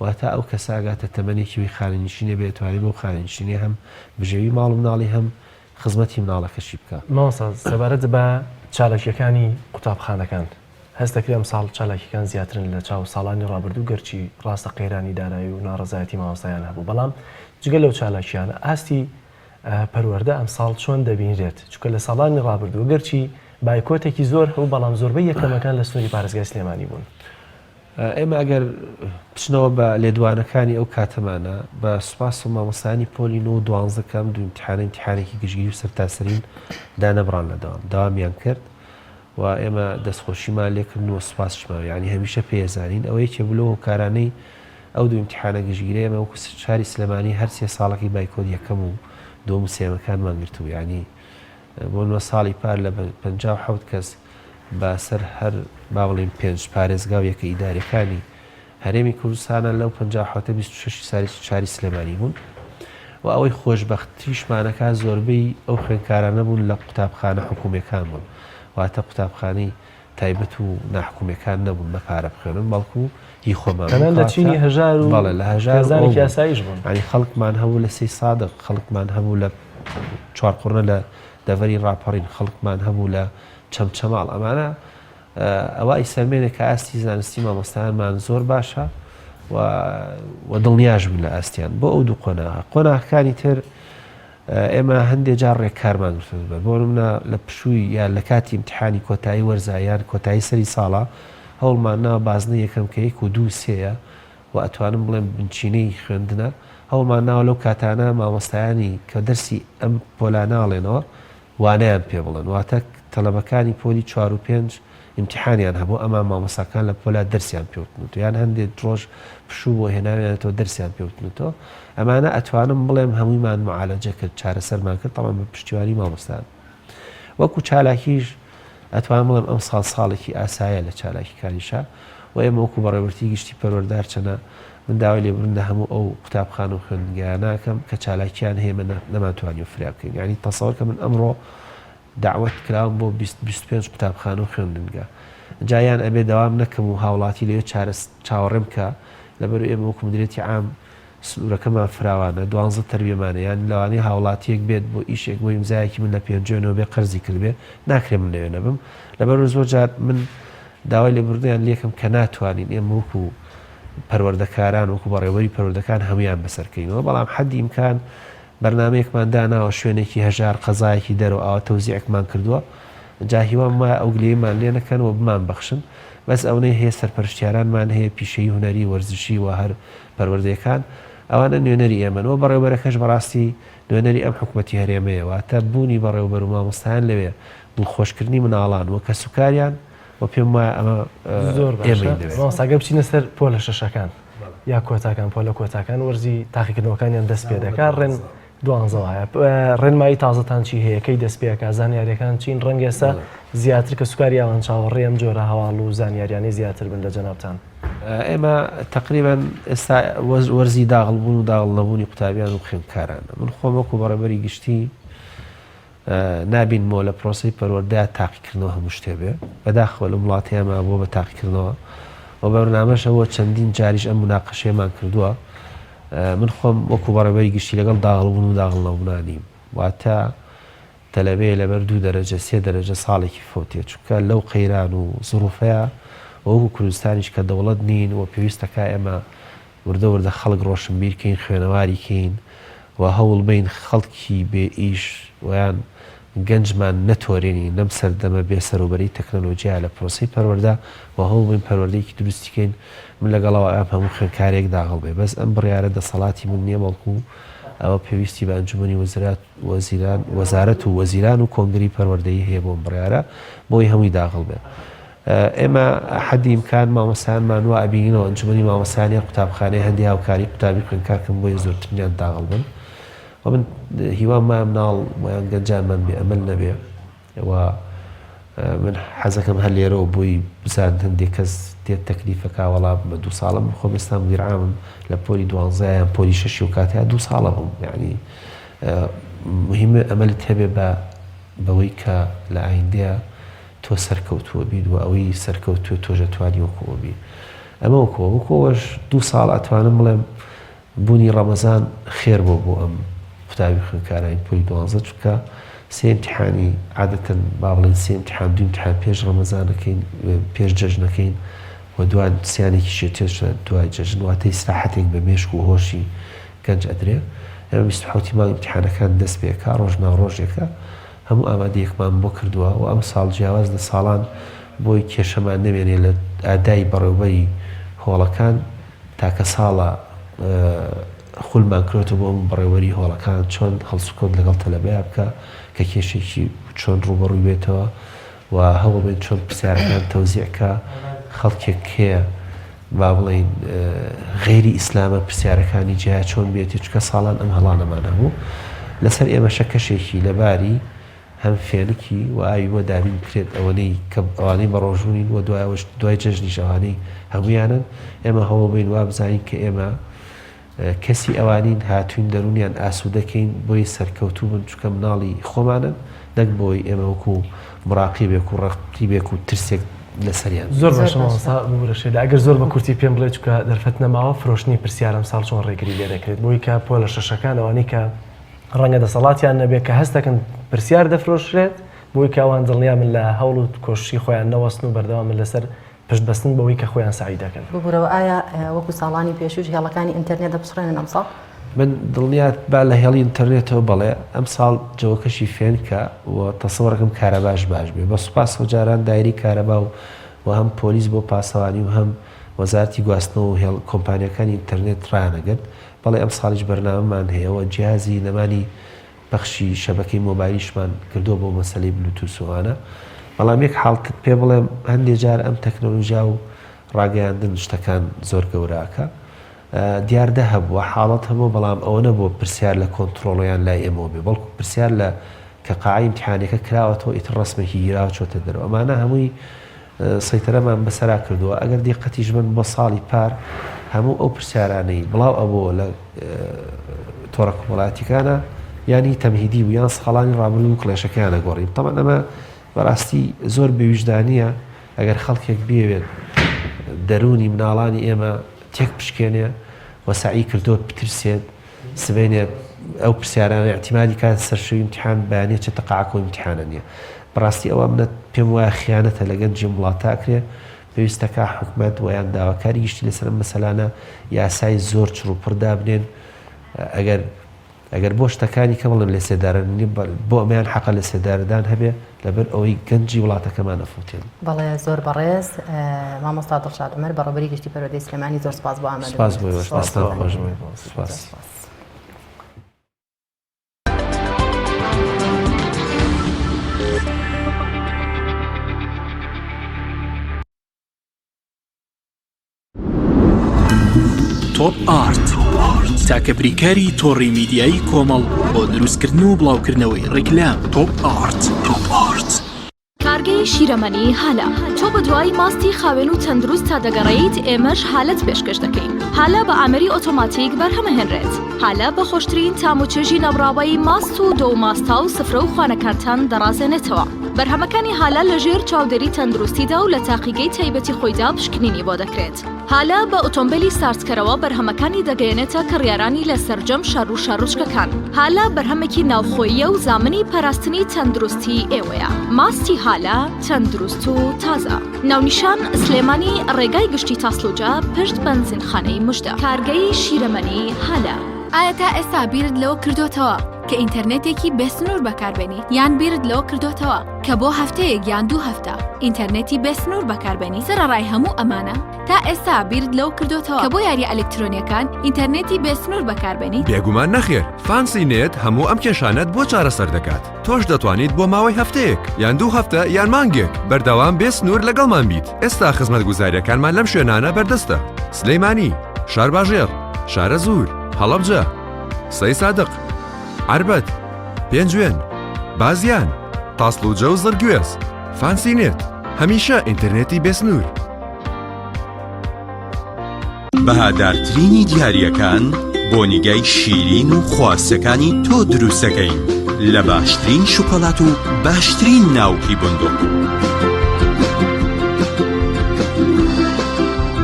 واتە ئەو کەسە ئاگاتە تەمەنێکی وی خاننشینێ بێتوانێت بۆ خاننشینی هەم بژێوی ماڵ و مناڵی هەم خزمەتی مناڵەکەشی بکە مامۆستا سەبارەت بە چالاکیەکانی قوتابخانەکان هەست دەکرێت ئەم ساڵ چالاکیەکان زیاترن لە چاو ساڵانی ڕابردوو گەرچی ڕاستە قەیرانی دارایی و ناڕەزایەتی مامۆستایان هەبوو بەڵام جگە لەو چالاکیانە ئاستی پەروەردە ئەم ساڵ چۆن دەبینرێت چونکە لە ساڵانی ڕابردوو گەرچی بایکۆتێکی زۆر هەبوو بەڵام زۆربەی یەکەمەکان لە سنووری پارێزگای سلێمانی بوون ئێمە ئەگەر بچنەوە بە لێدوانەکانی ئەو کاتەمانە بە سوپاس و مامۆستانی پۆلی 9-12کەم دوو ئیمتیحانێکی گشتگیری و سەرتاسەرین دانەبڕان لە داوامیان کرد و ئێمە دەستخۆشیمان لێکردن و سوپاسشمان یعنی هەمیشە پێزانین ئەوەی کێبلۆ و کارانەی ئەو دوو ئیمتیحانە گشتگیری ئێمە وەکو شاری سلێمانی هەر 3 ساڵێکی بایکۆت یەکەم و دووەم و سێمەکانمان گرتووە یعنی بۆ ساڵی پار لە 57 کەس باسەر هەر با بڵێن 5 پارێزگا و یەکە ئیدارەکانی هەرێمی کوردستانە لەو 26 شاری سلێمانی بوون و ئەوەی خۆشبەختیشمانەکە زۆربەی ئەو خوێندکارانە بوون لە قوتابخانە حکوومیەکان بوون واتە قوتابخانەی تایبەت و ناحکوومیەکان نەبوون بە پارە بخوێنن بەڵکو هی خۆمان لە چینی هەژار و لە هەژاری یاساییش بوون ینی خەڵکمان هەبوو لە 3 سادق خەڵکمان هەبوو لە 4 قوڕنە لە دەڤەری ڕاپەڕین خەڵکمان هەبوو لە چەمچەماڵ ئەمانە ئەوە ئیسەرمێنێک کە ئاستی زانستی مامۆستایانمان زۆر باشە و دڵنیاژ بوون لە ئاستیان بۆ ئەو دوو قۆناغەکانی تر ئێمە هەندێک جار ڕێککارمان گرتووە بۆ نمونە لە پشووی یان لە کاتی ئیمتیحانی کۆتایی وەرزاییان کۆتایی سەری ساڵە هەوڵمان ناوە بازنە یەکەم کە 1 و 2 سێیە و ئەتوانم بڵێم بنچینەی خوێندنە هەوڵمان ناوە لەو کاتانە مامۆستایانی کە دەرسی ئەم پۆلاناڵێنەوە وانەیان پێ بڵێن واتە تەلەبەکانی پۆلی 4 و 5 امتحانیان هەبوو ئەمان مامۆساکان لە پۆلا دەرسیان پێوتنەوە یان هەندێک ڕۆژ پشوو بۆ هێناوێنێتەوە دەرسیان پێوتنەوە ئەمانە ئەتوانم بڵێم هەموویمان معالەجە کرد چارەسەرمان کرد تەمان بە پشتیوانی مامۆستان وەکو چالاکیش ئەتوانم بڵێم ئەم ساڵێکی ئاسایە لە چالاکی کاریشا و ئێمە وەکو بەڕێوەبەرتی گشتی پەروەردار چەنە من داوای لێبوردن لە هەموو ئەو قوتابخان و خوێندنگایە ناکەم کە چالاکیان هەیە من نەماتوانی فرا بکەین یعنی تەسەوەر کە من ئەمڕۆ دعوت کراوم بۆ 25 قوتابخان و خوێندنگە جایان ئەبێ دەوام نەکەم و هاوڵاتی لێ چاوەڕێم کە لەبەر ئێمە وەکو مدیرێتی عام سنوورەکەمان فراوانە 12 تەربیەمانە یان لەوانەیە هاوڵاتیەک بێت بۆ ئیشێک بۆ ئیمزایەکی من لە پێنجێنەوە بێ قەرزی کردبێ ناکرێ من لەوێ نەبم لەبەر زۆر جار من داوای لێبوردنیان لێکم کە ناتوانین ئێمە وەکو پەروەردەکاران وەکو بەڕێوەری پەروەردەکان هەمویان بەسەرکەینەوە بەڵام حەدی ئیمکان بەرنامەیەکمان داناوە شوێنێکی هەژار قەزایەکی دەرەوە ئەوە تەوزیعێکمان کردووە جا هیوام وایە ئەو گلەیەمان لێ نەکەنەوە بمان بەخشن بەس ئەوەی هەیە سەرپەرشتیارانمان هەیە پیشەی هونەری وەرزشی و هەر پەروەردەکان ئەوانە نوێنەری ئێمەەوە بەڕێوەبەرەکەش بەڕاستی نوێنەری ئەم حکوومەتی هەرێمەیەوە تا بوونی بەڕێوەبەر و مامۆستایان لەوێ دڵخۆشکردنی مناڵان وە کە سوکاریان و پێم وایە ئەمە زۆر ساگە بچینە سەر پۆلە شەشەکان یا کۆتاکان پۆلە کۆتاکان وەرزی تاقیکردنەوەکانیان دەست پێ دەکات ڕێن دوانزەوەیە ڕێنمایی تازەتان چی هەیە کەی دەست پێکە زانیاریەکان چین ڕەنگێستا زیاتر کە سوکاری ئەوان چاوەڕێ ئەم جۆرە هەواڵ و زانیاریانی زیاتر بن لە جەنابتان ئێمە تقریبان ئێستا وەرزی داغڵبوون و داغڵ نەبوونی قوتابیان و خوێندکارانە من خۆم وەکو بەڕێبەری گشتی نابینمەوە لە پرۆسی پەروەردەیە تاقیکردنەوە هەموو شتێ بێ بەداخەوە لە وڵاتیانمە بۆ بە تاقیکردنەوە و بەرنامەشەوە چەندین جاریش ئەم مناقەشەیەمان کردووە من خۆم وەکو بەڕێبەری گشتی لەگەڵ داغڵبوون و داغڵ نەبوونانیم واتە تەلەبێ لەبەر 2 دەرەجە 3 دەرەجە ساڵێکی فۆتێ چونکە لەو قەیران و زروفەیە وەکو کوردستانیش کە دەوڵەت نین و پێویستەکە ئێمە وردە وردە خەڵک ڕۆشنبیرکەین خوێنەواریکەین و هەوڵ بین خەڵکی بێ ئیش ویان گەنجمان نەتۆرێنی نەم سەردەمە بێ سەروبەری تەکنەلۆجییا لە پرۆسی پەروەردە و هەوڵ بین پەروەردەیەکی دروستیکەین من لەگەڵەوە ئەم هەموو خوێندکارێک داغڵ بێ بەس ئەم بڕیارە دەسەڵاتی من نییە بەڵکو ئەوە پێویستی بە ئەنجومەنی وەزارەت و وەزیران و کۆنگری پەروەردەیی هەیە بۆم بڕیارە بۆی هەمووی داغڵ بێ ئێمە حەدی ئیمکان مامۆسایانمان وە ئەبینینەوە ئەنجومەنی مامۆسایانی قوتابخانەی هەندی هاوکاری قوتابی خوێندکارکەم بۆی زۆرترینیان داغڵ بن و من هیوام مام ناڵ ویان گەنجانمان بێ ئەمەل نەبێ و من حەزەکەم هەر لێرەوە بۆی بزان هەندێک کەس دێت تەکلیفەکە وەڵام بە 2 ساڵم خۆم ئێستا مدیرعامم لە پۆلی 12 یان پۆلی 6 و کاتەیە 2 ساڵە بووم یعنی مهمە ئەمەلت هەبێ بەوەی کە لە ئایندەیە تۆ سەرکەوتووە بیت و ئەوەی سەرکەوتووە تۆژە توانی وەکووە بی ئەمە وەکۆوەش 2 ساڵ ئەتوانم بڵێم بوونی ڕەمەزان خێر بۆ ئەم قوتابی خوێندکارانی پۆلی 12 چونکە 3 امتحانی عادەتەن با بڵێن 3 امتحان 2 امتحان پێش ڕەمەزانەکەین پێش جەژنەکەین و دوای سیانێکی شێتێش دوای جەژن واتە ئیسراحەتێک بە مێشک و هۆشی گەنج ئەدرێ ئێمە 27 مانگ امتحانەکان دەست پێکا ڕۆژێکە هەموو ئامادەیەکمان بۆ کردووە و ئەم ساڵ جیاواز لە ساڵان بۆی کێشەمان نەمێنێ لە ئادای بەڕێوەبەری هۆڵەکان تاکە ساڵە خولمان کردێتەوە بۆ بەڕێوەری هۆڵەکان چۆن هەڵسوکۆت لەگەڵ تەلەبەیە بکە کە کێشێکی چۆن ڕوبەڕووی بێتەوە و هەوڵ بێت چۆن پرسیارەکان تەوزیعکە خەڵکێک کێ با بڵێن غێری ئیسلامە پرسیارەکانی جیا چۆن بێتی چکە ساڵان ئەم هەڵانەمان هەبوو لەسەر ئێمە شەکەشێکی لەباری هەم فێنکی و ئاوی بۆ دابین کرێت ئەوانەی بە ڕۆژوونین و دوای جەژنیش ئەوانەی هەمویانن ئێمە هەوڵ بین وا بزانین کە ئێمە کەسی ئەوانین هاتوین دەرونیان ئاسوودەکەین بۆی سەرکەوتوو بن چکە مناڵی خۆمانن نەک بۆی ئێمە وەکو مراقیبێک و ڕەقیبێک و ترسێک لەسەریان زۆر بەشێدا ئەگەر زۆر بە کورتی پێم بڵێت چکە دەرفەت نەماوە فرۆشتنی پرسیارم ساڵ چۆن ڕێگری لێ دەکرێت بۆی کە پۆلە شەشەکان ئەوانەی کە ڕەنگە دەسەڵاتیان نەبێت کە هەستەکەن پرسیار دەفرۆشرێت بۆی کەوان دڵنیا من لە هەوڵ و کۆشی خۆیان نەوەستن و بەردەوام من لەسەر پشتبەستن بەوەی کە خۆیان سعی دەکەن ببوورەوە ئایا وەکو ساڵانی پێشوش هێڵەکانی ئینتەرنێت دەپسڕێنن ئەم ساڵ من دڵنیات با لە هێڵی ئینتەرنێتەوە بڵێ ئەم ساڵ جەوەکەشی فێنکە و تەسەوەڕەکەم کارەباش باش بێ بە سوپاس جاران دایری کارەبا و هەم پۆلیس بۆ پاسەوانی و هەم وەزارەتی گواستنەوە و هێڵ کۆمپانیەکانی ئینتەرنێت ڕانەگەن بەڵێ ئەم ساڵیش بەرنامەمان هەیەەوە جیازی نەمانی بەخشی شەبەکەی مۆبایلیشمان کردووە بۆ مەسەلەی بلوتوسوانە بەڵام یەک حاڵتت پێ بڵێم هەندێک جار ئەم تەکنۆلۆژیا و ڕاگەیاندن شتەکان زۆر گەوراکە دیاردە هەبووە حاڵەت هەبوو بەڵام ئەوە نەبووە پرسیار لە کۆنتترۆڵیان لای ئێمە بێ بەڵکو پرسیار لە کە قاعی امتحانێکە کراوەتەوە ئیتر ڕسمێکی گیراوە چۆتە دەرەوە ئەمانە هەمووی سەیتەرەمان بەسەرا کردووە ئەگەر دیقەتیش من بە ساڵی پار هەموو ئەو پرسیارانەی بڵاو ئەوە لە تۆڕە کۆمەڵاتیەکانە ینی تەمهیدی و یان ساڵانی ڕابردوو و کڵێشەکەیانە گۆڕیم تەمان ئەمە بەڕاستی زۆر بێویژدانیە ئەگەر خەڵکێک بێوێت دەرونی مناڵانی ئێمە تێک پشکێنێ و سعی کردووە بترسێت سبێنێت ئەو پرسیارانە احتیمالی کات سەرشەوی امتحان بەیانێت چێتە قاعکۆ امتحانە نییە بەڕاستی ئەوە منەت پێم وایە خیانەتە لە گەنجی وڵاتاکرێ پێویستەکە حکومەت و یان داواکاری گشتی لەسەر مەسەلانە یاسای زۆر چڕوپڕدا بنێن ئەگەر بۆ شتەکانی کە بڵن لە سێدارنی بۆ ئەمەیان حەقە لە سێداردان هەبێ لەبەر ئەوەی گەنجی وڵاتەکەمان نەفوتێن بەڵێ زۆر بەڕێز مامۆستا دڵشاد عومەر بەڕێوەبەری گشتی پەروەردەی سلێمانی زۆر سپاس بۆ ئامادەبوونت. سپاس بۆ ئێوەش خۆش سپاس. تۆپ ئارت تاکە بریکاری تۆڕی میدیایی کۆمەڵ بۆ دروستکردن و بڵاوکردنەوەی ڕیکلام. تۆپ ئارت کارگەی شیرەمەنی هالە تۆ بە دوای ماستی خاوێن و تەندروست تا دەگەڕێیت ئێمەش حالەت پێشکەش دەکەین. هالە بە ئامەری ئۆتۆماتیک بەرهەمەهێنرێت. هالە بە خۆشترین تام و چێژی نەبڕاوایی ماست و دۆ ماستا و سفرە و خوانەکانتان دەڕازێنێتەوە. بەرهەمەکانی هالە لەژێر چاودێری تەندروستیدا و لە تاقیگەی تایبەتی خۆیدا پشکنینی بۆ دەکرێت. هالە بە ئۆتۆمبیلی سارسکەرەوە بەرهەمەکانی دەگەیەنێتە کڕیارانی لە سەرجەم شەڕ و شارڕوچکەکان. هالە بەرهەمێکی ناوخۆییە و زامنی پاراستنی تەندروستی ئێوەیە. ماستی هالە تەندروست و تازە. ناونیشان سلێمانی ڕێگای گشتی تاسلوجە پشت بەنزینخانەی مژدە. کارگەی شیرەمەنی هالە. ئایا تا ئێستا بیرت لەوە کردوتەوە کە ئینتەرنێتێکی بێسنوور بەکاربێنیت یان بیرت لەوە کردوتەوە کە بۆ هەفتەیەک یان 2 هەفتە ئینتەرنێتی بێسنوور بەکاربێنی؟ سەرەڕای هەموو ئەمانە تا ئێستا بیرت لەوە کردوتەوە کە بۆ یاری ئەلکترۆنیەکان ئینتەرنێتی بێسنوور بەکاربێنیت؟ بێگومان نەخێر. فانسی نێت هەموو ئەم کێشانەت بۆ چارەسەر دەکات. تۆش دەتوانیت بۆ ماوەی هەفتەیەک یان 2 هەفتە یان مانگێک بەردەوام بێسنوور لەگەڵمان بیت. ئێستا خزمەتگوزاریەکانمان لەم شوێنانە بەردەستە: سلەیمانی، شارباژێر، شارە زوور، هەڵەبجە، سەی سادق، عربەت، پێنجوێن، بازیان، تاسلوجە و زەرگوێز. فانسی نێت هەمیشە ئینتەرنێتی بێسنوور. بەهادارترینی دیاریەکان بۆ نیگای شیرین و خواستەکانی تۆ دروستەکەین لە باشترین شوکۆلات و باشترین ناوکی بندوق.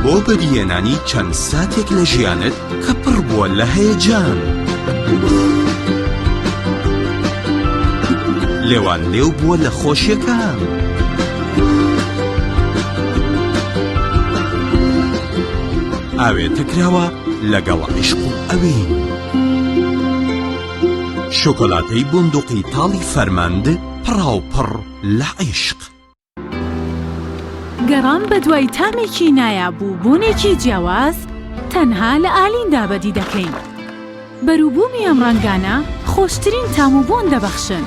بۆ بەدیهێنانی چەند ساتێک لە ژیانت کە پڕ بووە لە هەیەجان. لێوان لێو بووە لە خۆشیەکان. ئاوێتە کراوە لەگەڵ عیشق و ئەوین. شۆکۆلاتەی بندوقی تاڵی فەرماند پڕاوپڕ لە عیشق. گەڕان بە دوای تامێکی نایابوو بوونێکی جیاواز تەنها لە ئالیندا بەدی دەکەین. بەرووبوومی ئەم ڕەنگانە خۆشترین تام و بۆن دەبەخشن.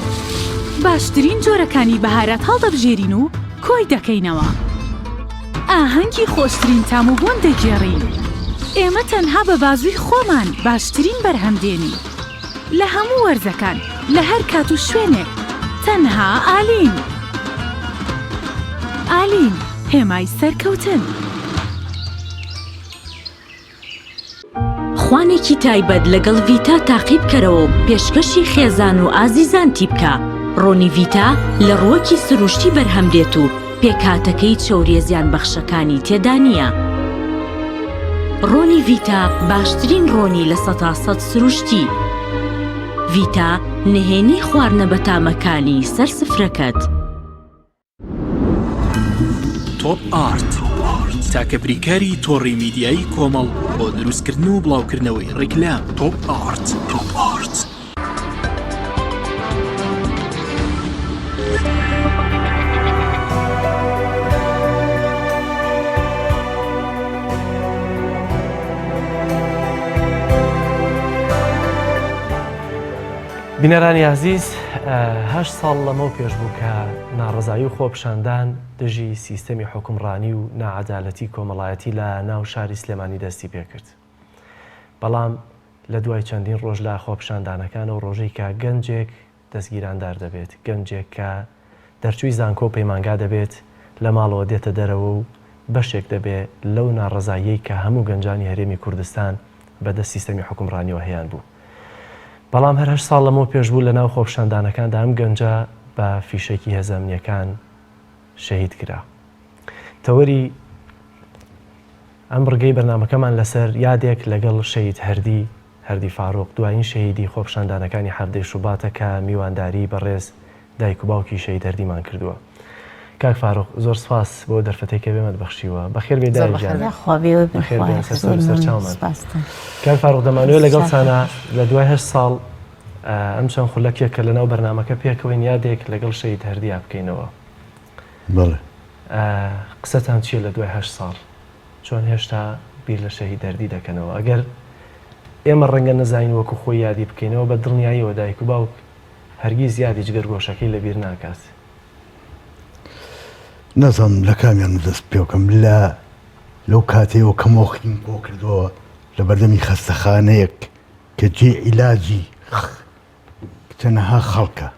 باشترین جۆرەکانی بەهارەت هەڵدەبژێرین و کۆی دەکەینەوە. ئاهەنگی خۆشترین تام و بۆن دەگێڕین. ئێمە تەنها بە بازووی خۆمان باشترین بەرهەمدێنی. لە هەموو وەرزەکان لە هەر کات و شوێنێک تەنها ئالین. ئالین هێمای سەرکەوتن. خوانێکی تایبەت لەگەڵ ڤیتا تاقی بکەرەوە پێشکەشی خێزان و ئازیزانتی بکە. ڕۆنی ڤیتا لە ڕووەکی سروشتی بەرهەمدێت و پێکهاتەکەی چەوریە زیان بەخشەکانی تێدا نییە. ڕۆنی ڤیتا باشترین ڕۆنی لە 100% سروشتی. ڤیتا نهێنی خواردنە بەتامەکانی سەر سفرەکەت. تۆپ ئارت تاکە بریکاری تۆڕی میدیایی کۆمەڵ بۆ دروستکردن و بڵاوکردنەوەی ڕیکلام. تۆپ ئارت. بینەرانی عزیز هەشت ساڵ لەمە پێش بوو کە ناڕزایی و خۆپشاندان دژی سیستەمی حکومڕانی و ناعەدالەتی کۆمەڵایەتی لە ناو شاری سلێمانی دەستی پێکرد. بەڵام لە دوای چەندین ڕۆژ لە خۆپشاندانەکان و ڕۆژەی کە گەنجێک دەستگیراندار دەبێت، گەنجێک کە دەرچووی زانکۆ پەیمانگا دەبێت لە ماڵەوە دێتە دەرەوە و بەشێک دەبێت لەو ناڕزایی کە هەموو گەنجانی هەرێمی کوردستان بەدەست سیستەمی حکومڕانیەوە هەیان بوو. بەڵام هەر 8 ساڵ لەمەوە پێش بوو لە ناو خۆپشاندانەکاندا ئەم گەنجە بە فیشێکی هێزەمنیەکان شەهید کرا. تەوەری ئەم ڕگەی بەرنامەکەمان لەسەر یادێک لەگەڵ شەهید هەردی فاروق دوایین شەهیدی خۆپشاندانەکانی حەردەی شوباتە کە میوانداری بەڕێز دایک و باوکی شەهید هەردیمان کردووە. کاک فاروق زۆر سپاس بۆ دەرفەتێککە بێمەت بەخشیوە بەخێر بێ دایجان سەرچاومان. کاک فاروق دەمانوێت لەگەڵ چانە لە دوای 8 ساڵ ئەم چەند خولەکێک کە لەناو بەرنامەکە پێکەوەین یادێک لەگەڵ شەهید هەردیا بکەینەوە. بەڵێ قسەتان چیە لە دوای 8 ساڵ چۆن هێشتا بیر لە شەهید هەردی دەکەنەوە؟ ئەگەر ئێمە ڕەنگە نەزانین وەکو خۆی یادی بکەینەوە بە دڵنیاییەوە دایک و باوک هەرگیز یادی جگەرگۆشەکەی لەبیر ناکات. نەزانم لە کامیان دەست پێ بکەم لەو کاتەوە کە مۆخیم بۆ کردەوە لە بەردەمی خەستەخانەیەک کە جێ عیلاجی تەنەها خەڵکە.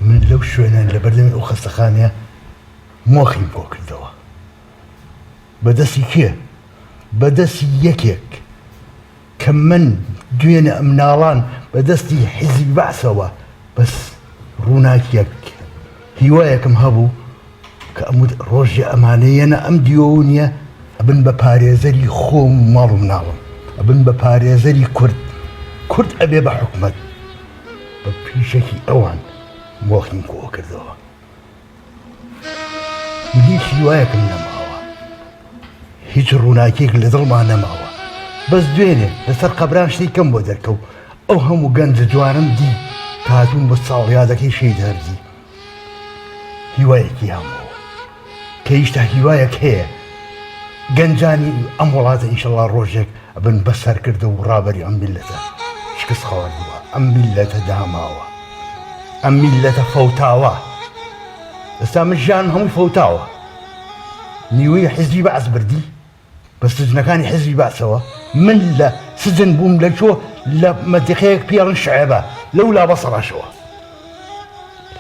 من لەو شوێنان لە بەردەمی ئەو خەستەخانەیە مۆخیم بۆ کردەوە. بەدەستی کێ؟ بەدەستی یەکێک کە من دوێنێ ئەم ناڵان بەدەستی حیزبی بەعسەوە بەس ڕووناکیەک هیوایەکم هەبوو کە ڕۆژی ئەمانەیەنە ئەم دیۆ نییە ئەبن بە پارێزەری خۆم و ماڵ و مناڵم، ئەبن بە پارێزەری کورد ئەبێ بە حکومەت بە پیشەکی ئەوان مۆخیم کۆ کردەوە. هیچ هیوایەکم نەماوە، هیچ ڕووناکیێک لە دڵمان نەماوە، بەس دوێنێ لەسەر قەبران شتێک کەم بۆ دەرکەوت ئەو هەموو گەنج جوانم دی کە هاتوون بۆ ساڵیادەکەی شەهید هەردی. هیوایەکی هەموو کە هیچتا هیوایەک هەیە گەنجانی ئەم وڵاتە ئینشەڵڵا ڕۆژێک ئەبن بەسەرکردە و ڕابەری ئەم میلەتە شکست خەواردووە، ئەم میلەتە داماوە، ئەم میلەتە فەوتاوە. ئێستا من ژیانم هەمووی فەوتاوە. نیوەی حیزبی بەعس بردی بە سجنەکانی حیزبی بەعسەوە. من لە سجن بووم لە چۆ لە مەدیقەیەک پێڵن شعێبە لەولا بەسەڕاشەوە.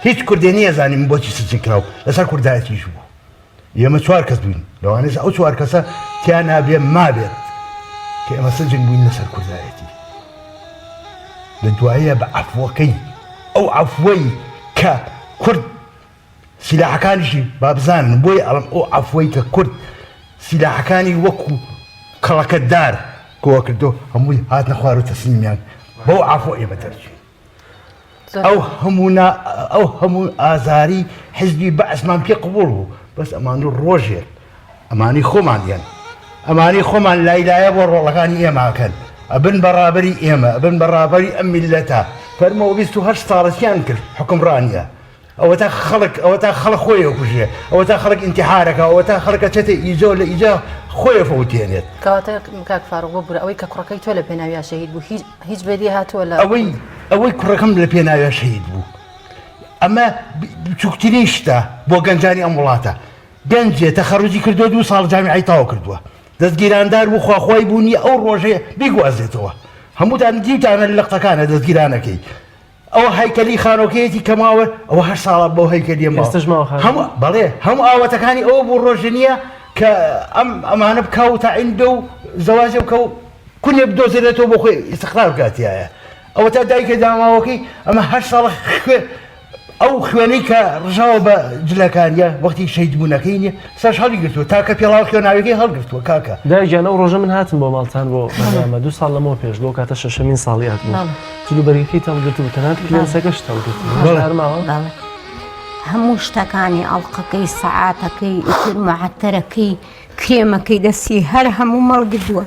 هیچ کوردێ نیەزانی من بۆچی سجن کراوە لەسەر کوردایەتیش بوو. ئێمە 4 کەس بووین لەوانەیە ئەو 4 کەسە تیان نابێ مابێت کە ئێمە سجن بووین لەسەر کوردایەتی. لە دوایە بە عەفوەکەی ئەو عەفوەی کە کورد سیلاحەکانیشی با بزانن بۆی ئەڵم ئەو عەفوەی کە کورد سیلاحەکانی وەکو کەڵەکەتدار کۆ کردو هەمووی هاتنە خوار و تەسلیمیان بەو عەفوە ئێمە دەرچین. ئەو هەموو ئازاری حیزبی بەعسمان پێ قبوڵ بوو بەس ئەمان ڕۆژێک ئەمانی خۆمان دیان ئەمانی خۆمان لایلایە بۆ ڕۆڵەکانی ئێماکەن ئەبن بەڕابەری ئێمە ئەبن بەڕابەری ئەم میلەتە. فەرمەوە 28 ساڵەتیان کرد حکمڕانیە. ئەوە تا خەڵک خۆی کوژێ، ئەوە تا خەڵک ئینتیحارەکە، ئەوە تا خەڵکە چێتە ئیجۆ لە ئیجا خۆی فەوتێنێت. کەواتە کاک فاروق ببوورە ئەوەی کە کوڕەکەی تۆ لە پێناویا شەهید بوو هیچ بێدی هاتووە لە ئەوەی کوڕەکەم لە پێناویا شەهید بوو. ئەمە بچووکترین شتە بۆ گەنجانی ئەم وڵاتە. گەنجێ تەخەڕوجی کردووە 2 ساڵ جامیعەی تاوا کردووە، دەستگیراندار بوو خواخوای بوونی ئەو ڕۆژەیە بیگوازێتەوە. هەمووتان دیوتانە لە لەختەکانە دەستگیرانەکەی. ئەوە هەیکەلی خانۆکەیەتی کەماوە ئەوە 8 ساڵە بۆ هەیکەلی بەڵێ هەموو ئاوەتەکانی ئەوە بوو ڕۆژە نییە کە ئەمانە بکاو تا عیندە و زەواجە بکە و کونێ بدۆزێتەوە بۆ خۆی ئیستیقرار بکاتیایە. ئەوە تا دایکە داماوەکەی ئەمە 8 ساڵە ئەو خوێنەی کە ڕژاوە بە جلەکانیە وەختی شەهید بوونەکەی نیە سەرش هەڵی گرتووە تاکە پێڵاو خوێناویەکەی هەڵگرتووە کاکە. دایجان ئەو ڕۆژە من هاتم بۆ ماڵتان بۆ بەرنامە 2 ساڵ لەمەوە پێش لەو کاتە 6مین ساڵی هاتبوو. جلوبەرگەکەی تەڵگرتووە تەنانەت کلێنسەکەش تەڵگرتووە. هەموو شتەکانی ئەڵقەکەی سەعاتەکەی ئیتر معەتەرەکەی کرێمەکەی دەستی هەر هەموو مەڵگردووە.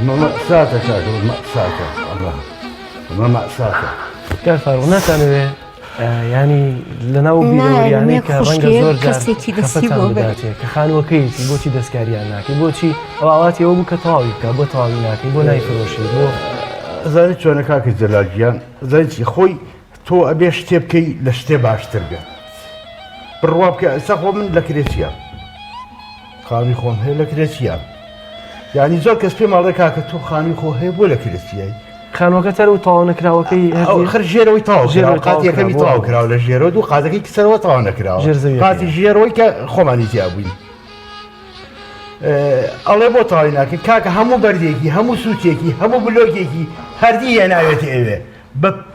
مەساتە کاکە مەساتە ئەمە مەساتە. کاک فاروق ناتانەوێ ینی لەناو بیرەوەریانەی کە ڕەنگە زۆر کەسێکی دەستی بۆ بداتێ کە خانوەکەیتی بۆچی دەستکاریان ناکەی بۆچی ئەو ئاواتی ئەوە بوو کە تەواوی بکە بۆ تەواوی ناکەی بۆ نایفرۆشی بۆ زانیت چۆنە کاکە جەلاجیان زانیتی خۆی تۆ ئەبێ شتێ بکەی لە شتێ باشتر بێت بڕوا بکە ئەستا خۆ من لە کرێچیە خاوی خۆم هەیە لە کرێچیە یعنی زۆر کەس پێ ماڵێ کاکە تۆ خانی خۆ هەیە بۆ لە کرێچیایی خانوەکە تەر و تەواو نەکراوەکەی خەر ژێرەوەی تاو قاتیەکەمی تەواو کراوە لە ژێرە دوو قاتەکەی کسەرەوە تەواو نەکراوە قاتی ژێرەوەی کە خۆمانی تیا بووین ئەڵێ بۆ تەواوی ناکەین کاکە هەموو بەردێکی هەموو سووتێکی هەموو بلۆکێکی هەردی هێناوێتە ئێوێ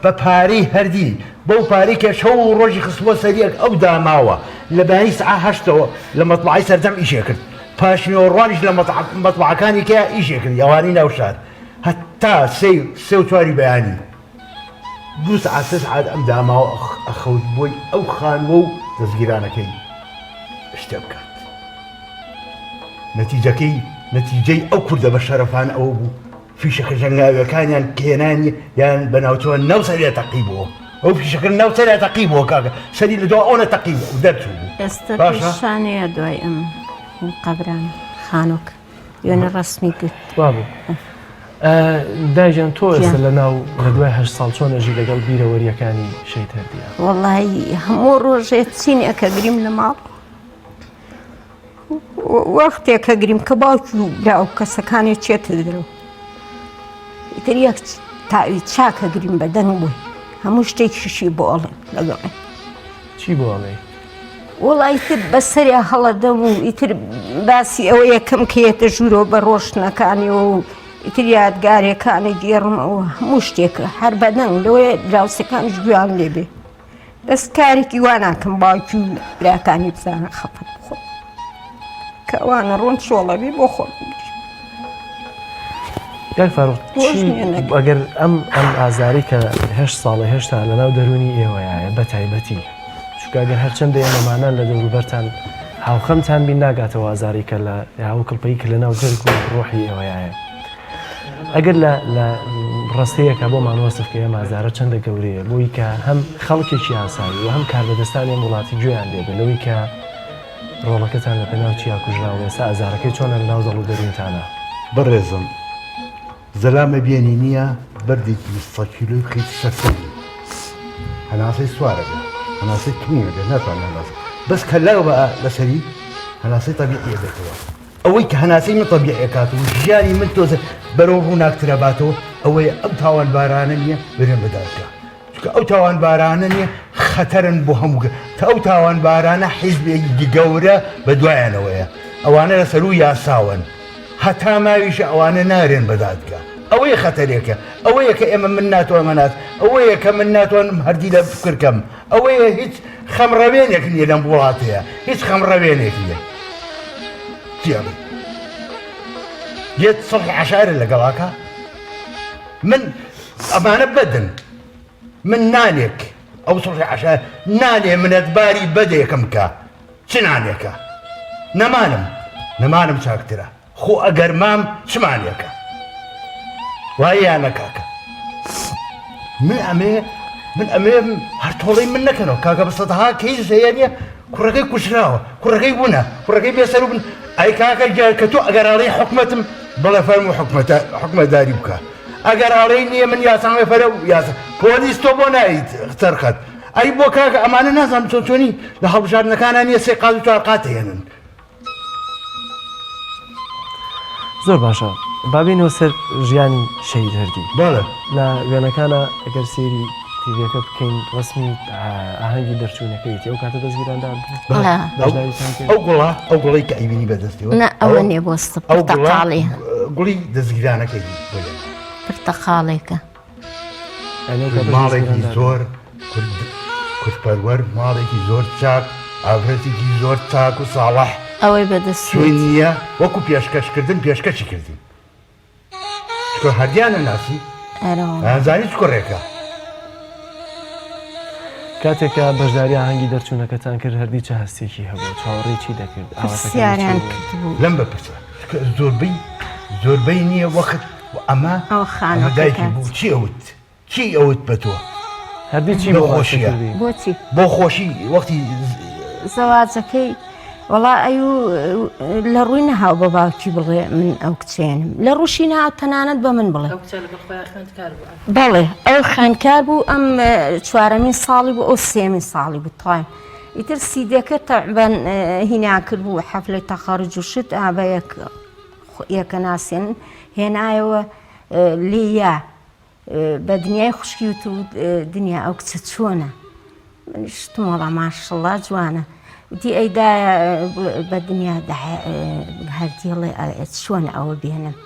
بە پارەی هەردی بەو پارەی کە شەو و ڕۆژی خستبووە سەریەک ئەو داماوە لە بەهی سعە هەشتەوە لە مەطبعەی سەردەم ئیشێ کرد پاشنیوەڕوانیش لە مەطبعەکانی کە ئیشێ کرد ئەوانەی ناو شار هەتا سێ و چواری بەیانی دوو سعات سێ سعات ئەم داماوە ئەخەوت بۆی ئەو خانوە و دەستگیرانەکەی شتێ بکات نەتیجەی ئەو کوردە بە شەرەفان ئەوە بوو فیشەکە ژەنگاویەکانیان کێنانی یان بەناوچەوە نەو سەرێ تەقی بووە ئەو فیشەکە ناو سەرێ تەقی بووە کاکە سەری لە دوا ئەوە تەقی بوو دەرچوو بوو ئێستا پیشانەیە دوای ئەم قەبران خانووک وێنە ڕەسمی کرد وا بوو داژیان تۆ ئێستا لە ناو لە دوای 8 ساڵ چۆنەژی لەگەڵ بیرەوەریەکانی شەید هەردیە وەڵی هەموو ڕۆژێ چینێکە گریم لە ماڵ وەختێکە گریم کە باوکی و برا و کەسەکانی چێتە درەوە ئیتر یەک تاوی چاکە گریم بە دەنگ بووی هەموو شتێکیشی بۆ ئەڵێن لەگەڵێ چی بۆ ئەڵێ؟ وڵی تر بەسەریا هەڵەدەم و ئیتر باسی ئەوە یەکەم کێتە ژوورەوە بە ڕۆشنەکانیەوە و ئیتر یادگارێکانی گێڕمەوە هەموو شتێکە هەر بەدەنگ لەوەیە دراوسەکانش گویان لێبێ دەستکارێکی وا ناکەم باوکی و براکانی بزانە خەفەت بخۆ کە ئەوانە ڕۆن شۆڵەبی بۆ خۆ گەر فەرۆ ئەگەر ئەم ئازاری کە 8 ساڵی هێشتا لەناو دەرونی ئێوەیە بە تایبەتی چونکە هەرچەندە ئێمەمانان لە دەوروبەرتان هاوخەمتان بین ناگاتەوە ئازاری کە لە هاو کڵپەی کە لەناو جەرگ و ڕۆحی ئێوەیە ئەگەر لە ڕستەیەکە بۆ مانوەسف کە ئێمە ئازارە چەندە گەورەیە بۆی کە هەم خەڵکێکی ئاسایی و هەم کاربەدەستانی وڵاتی گوێیان لێبێ لەوەی کە ڕۆڵەکەتان لە پێناو چیا کوژراوە ئێستا ئازارەکەی چۆنە لەناو دڵ و دەروونتانە بەڕێزم زەلامە بێنی نییە بەردێکی 100 کیلۆی بخیت سەرسەری هەناسەی سوارە بێ هەناسەی تونیە بێ ناتوان هەناس بەس کە لاو بە لەسەری هەناسەی تەبیعیە بێتەوە ئەوەی کە هەناسەی من تەبیعیە کاتەوە ژیانی من تۆزە بەرەو ڕووناکترە باتەوە ئەوەیە ئەم تاوان بارانە نییە بێن بەدادکە چونکە ئەو تاوان بارانە نییە خەتەرن بۆ هەموو تا ئەو تاوان بارانە حیزبێکی گەورە بە دوایانەوەیە ئەوانە لەسەر و یاساون هەتا ماویشە ئەوانە نارێن بەدادکە ئەوەیە خەتەرێکە ئەوەیە کە ئێمە من ناتوانم مەنات ئەوەیە کە من ناتوانم هەردی لە بکرکەم ئەوەیە هیچ خەمڕەوێنێک نییە لەم وڵاتەیە هیچ خەمڕەوێنێک نییە جیان یەت سەڵحی عەشایرە لەگەڵاکە من ئەمانە بەدن من نانێک ئەو سەڵحی عەشایر نانێ منەتباری بەدێکم کە چ نانێکە نەمانم چاکترە خۆ ئەگەر مام چمانێکە وایە کاکە من ئەمێ هەر تۆڵی من نەکەنەوە کاکە بە سەدەها کەیس هەیە نییە کوڕەکەی کوژراوە کوڕەکەی بوونە کوڕەکەی بێسەر بن ئەی کاکە کە تۆ ئەگەراڵی حکومەتم بڵێ فەرموو حکومەتداری بکە ئەگەراڵی نییە من یاسامێ فەرە یاسا پۆلیس تۆ بۆ نایت سەرخەت ئەی بۆ کاکە ئەمانە نازانم چۆنی لە هەڵبژاردنەکانان نییە سێ قات و چوار قات هێنن زۆر باشە بابینەوە سەر ژیانی شەید هەردی بەڵێ لە وێنەکانە ئەگەر سێری تیڤەکە بکەین ڕسمی ئاهەنگی دەرچوونەکەیت ئەو کاتە دەستگیراندا ئەو گوڵی کە ئەیبینی بەدەستی ئەوە نێ بۆستە پرتەقاڵی گوڵی دەستگیرانەکەی پرتەقاڵێکە ماڵێکی زۆر کوردپەروەر ماڵێکی زۆر چاک ئاگرێتێکی زۆر چاک و ساڵح ئەوەی بەدەست شوێن نییە وەکو پێشکەشکردن پێشکەشی کردین هەردیانە ناسی ئازانی چ کوڕێکە کاتێکە بەشداری ئاهەنگی دەرچوونەکەتان کرد هەردی چه هەستێکی هەبوو چاوەڕێی چی دەکرد پرسیاریان کردبوو لەم بپرسە زۆربەی نییە وەخت ئەمە دایکی بوو چی ئەوت بە تۆ هەردی چی بۆ بۆ خۆشیە بۆچی بۆ خۆشی وەختی زەواجەکەی وڵا لە ڕووی نەهاو بە باوکی بڵێ من ئەو کچێنم لە ڕووشی ناو تەنانەت بە من بڵێ بەڵێ ئەو خوێندکار بوو ئەم چوارەمین ساڵی بوو ئەو سێمین ساڵی بوو تایم ئیتر سیدەکە تەعبەن هینیان کرد بوو حەفلەی تەخەڕج و شت ئابە یەکە ناسێن هێنایەوە لێیا بە دنیای خوشکی و دنیا ئەو کچە چۆنە شتم وەڵا ماشەڵڵا جوانە وتی ئەیدایە بە دنیا هەردیڵێ چۆن ئەوە بێنم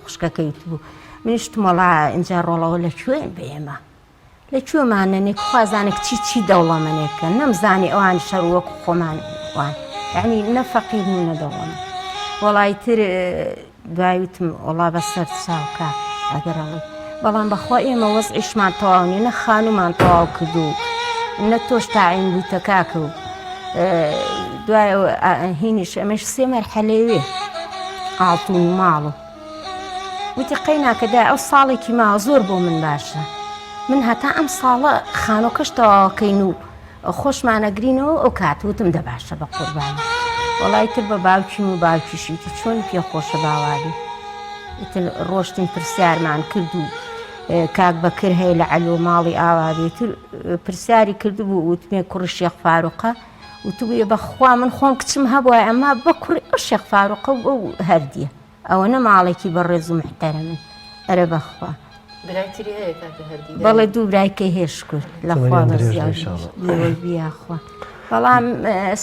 خوشکەکەیت بوو منیشتم وەڵا ئینجا ڕۆڵەوە لەکوێن بە ئێمە لەکوێمانەنێک خوازانە کچی چی دەوڵەمەنێکە نەمزانی ئەوان شەر وەکو خۆمان وان یعنی نەفەقیر و نەدەوڵەمە وەڵای تر دوایوتم وەڵا بەسەر چاوکە ئەگەرەڵی بەڵام بەخوا ئێمە وەزعیشمان تەواو نیە نە خانومان تەواو کردو نە تۆش تاعین بووتە کاکە و دوایەوە هینیش ئەمەش سێ مەرحەلەیە ئاڵتون ماڵ و وتی قەیناکەدا ئەو ساڵێکی ماوە زۆر بۆ من باشە من هەتا ئەم ساڵە خانۆکەش تەواوەکەین و خۆشمانەگرینەوە ئەو کاتوتم دە باشە بە قوربانی وەڵای تر بە باوکیم و باوکیشیتی چۆن پێ خۆشە باواری ڕۆشتین پرسیارمان کرد و کاک بەکر هەیە لە عەلۆ ماڵی ئاوابێتر پرسیاری کرد بوو وتمێ کوڕی شێخ فاروقە وتبووە بەخوا من خۆم کچم هەبووە ئەمە بە کوڕی ئەو شێخ فاروقە و ئەو هەردیە ئەوە نە ماڵێکی بەڕێز و محتەرەمن ئەرە بەخوا بەڵێ دوو برایکەی هێش کرد لەخوا بەزیاوی بیاخوا بەڵام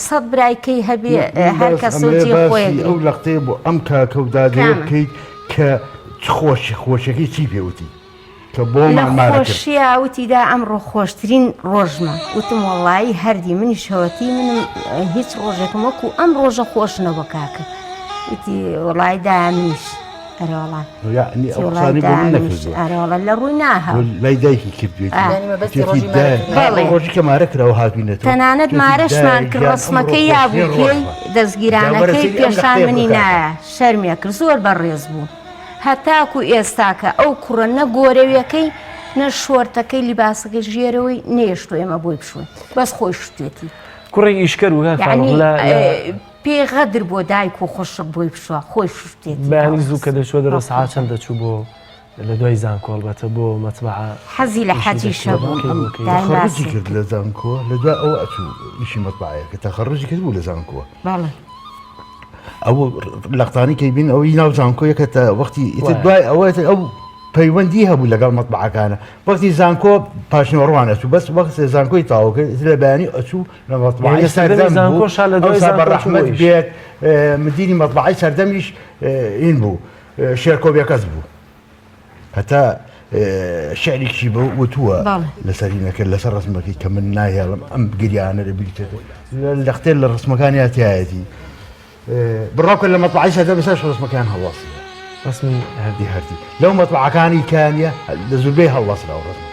سەد برایکەی هەبێ هەر کەسۆجی خۆیە ئەو لەختەیە بۆ ئەم کاکەودادێ بکەیت کە خۆشەکەی چی پێوتی کە بۆ خۆشیە وتیدا ئەمڕۆ خۆشترین ڕۆژمە وتم وەڵایی هەردی منی شەوەتی منم هیچ ڕۆژێکم وەکو ئەم ڕۆژە خۆشنەوە کاکە وتی وەڵای دا منیش ئەرەوەڵان ئەرەوەڵە لە ڕووی ناهاو لای دایکی کردێتی کە مارە کراوە هاتوینێتەوە تەنانەت مارەشمان کرد ڕسمەکەی یابوو پێی دەستگیرانەکەی پێشان منی نایە شەرمێ کرد زۆر بەڕێز بوو هەتاکو ئێستاکە ئەو کوڕە نە گۆرەویەکەی نە شۆرتەکەی لیباسەکەی ژێرەوەی نێشتۆ ئێمە بۆی بشوێن بەس خۆی شتێتی کوڕی ئیشکەر و پێغەدر بۆ دایک و خۆشک بۆی بشوە خۆی شتێتی بەیانی زوو کە دەچوە دەرە سەعات چەند دەچوو بۆ لە دوای زانکۆ البەتە بۆ مەتبەعە حەزی لە حەجی شەبوو تەخەڕوجی کرد لە زانکۆ لە دوای ئەوە ئەچوو ئیشی مەتبەعەیە کە تەخەڕوجی کرد بوو لە زانکۆ بەڵێ ئەو لەقتانی کەی بین ئەوەی ناو زانکۆیەکە تا وەختی ئیتر دوای ئەوە ئەو پەیوەندی هەبوو لەگەڵ مەتبەعەکانە وەختی زانکۆ پاشنەوەڕوان ئەچوو بەس وەخت زانکۆی تاوا کرد لە بەیانی ئەچوو لە مەتبەعەی سەردەم بوو بە ڕەحمەت بێت مدیری مەتبەعەی سەردەمیش این بوو شێرکۆبیەکەس بوو هەتا شعرێکی بە وتووە لەسەرینەکە لەسەر ڕسمەکەی کە من ناهێڵم ئەم گریانە لە بیرتێت لە ختێر لە ڕسمەکانی هاتیایەتی بڕاوکە لە مەتبەعەی سەردەم بەسەر ڕسمەکان هەڵواسی ڕسمی هەردی لەو مەتبەعەکانی کانیە لە زوبەی هەڵواسراوە ڕسم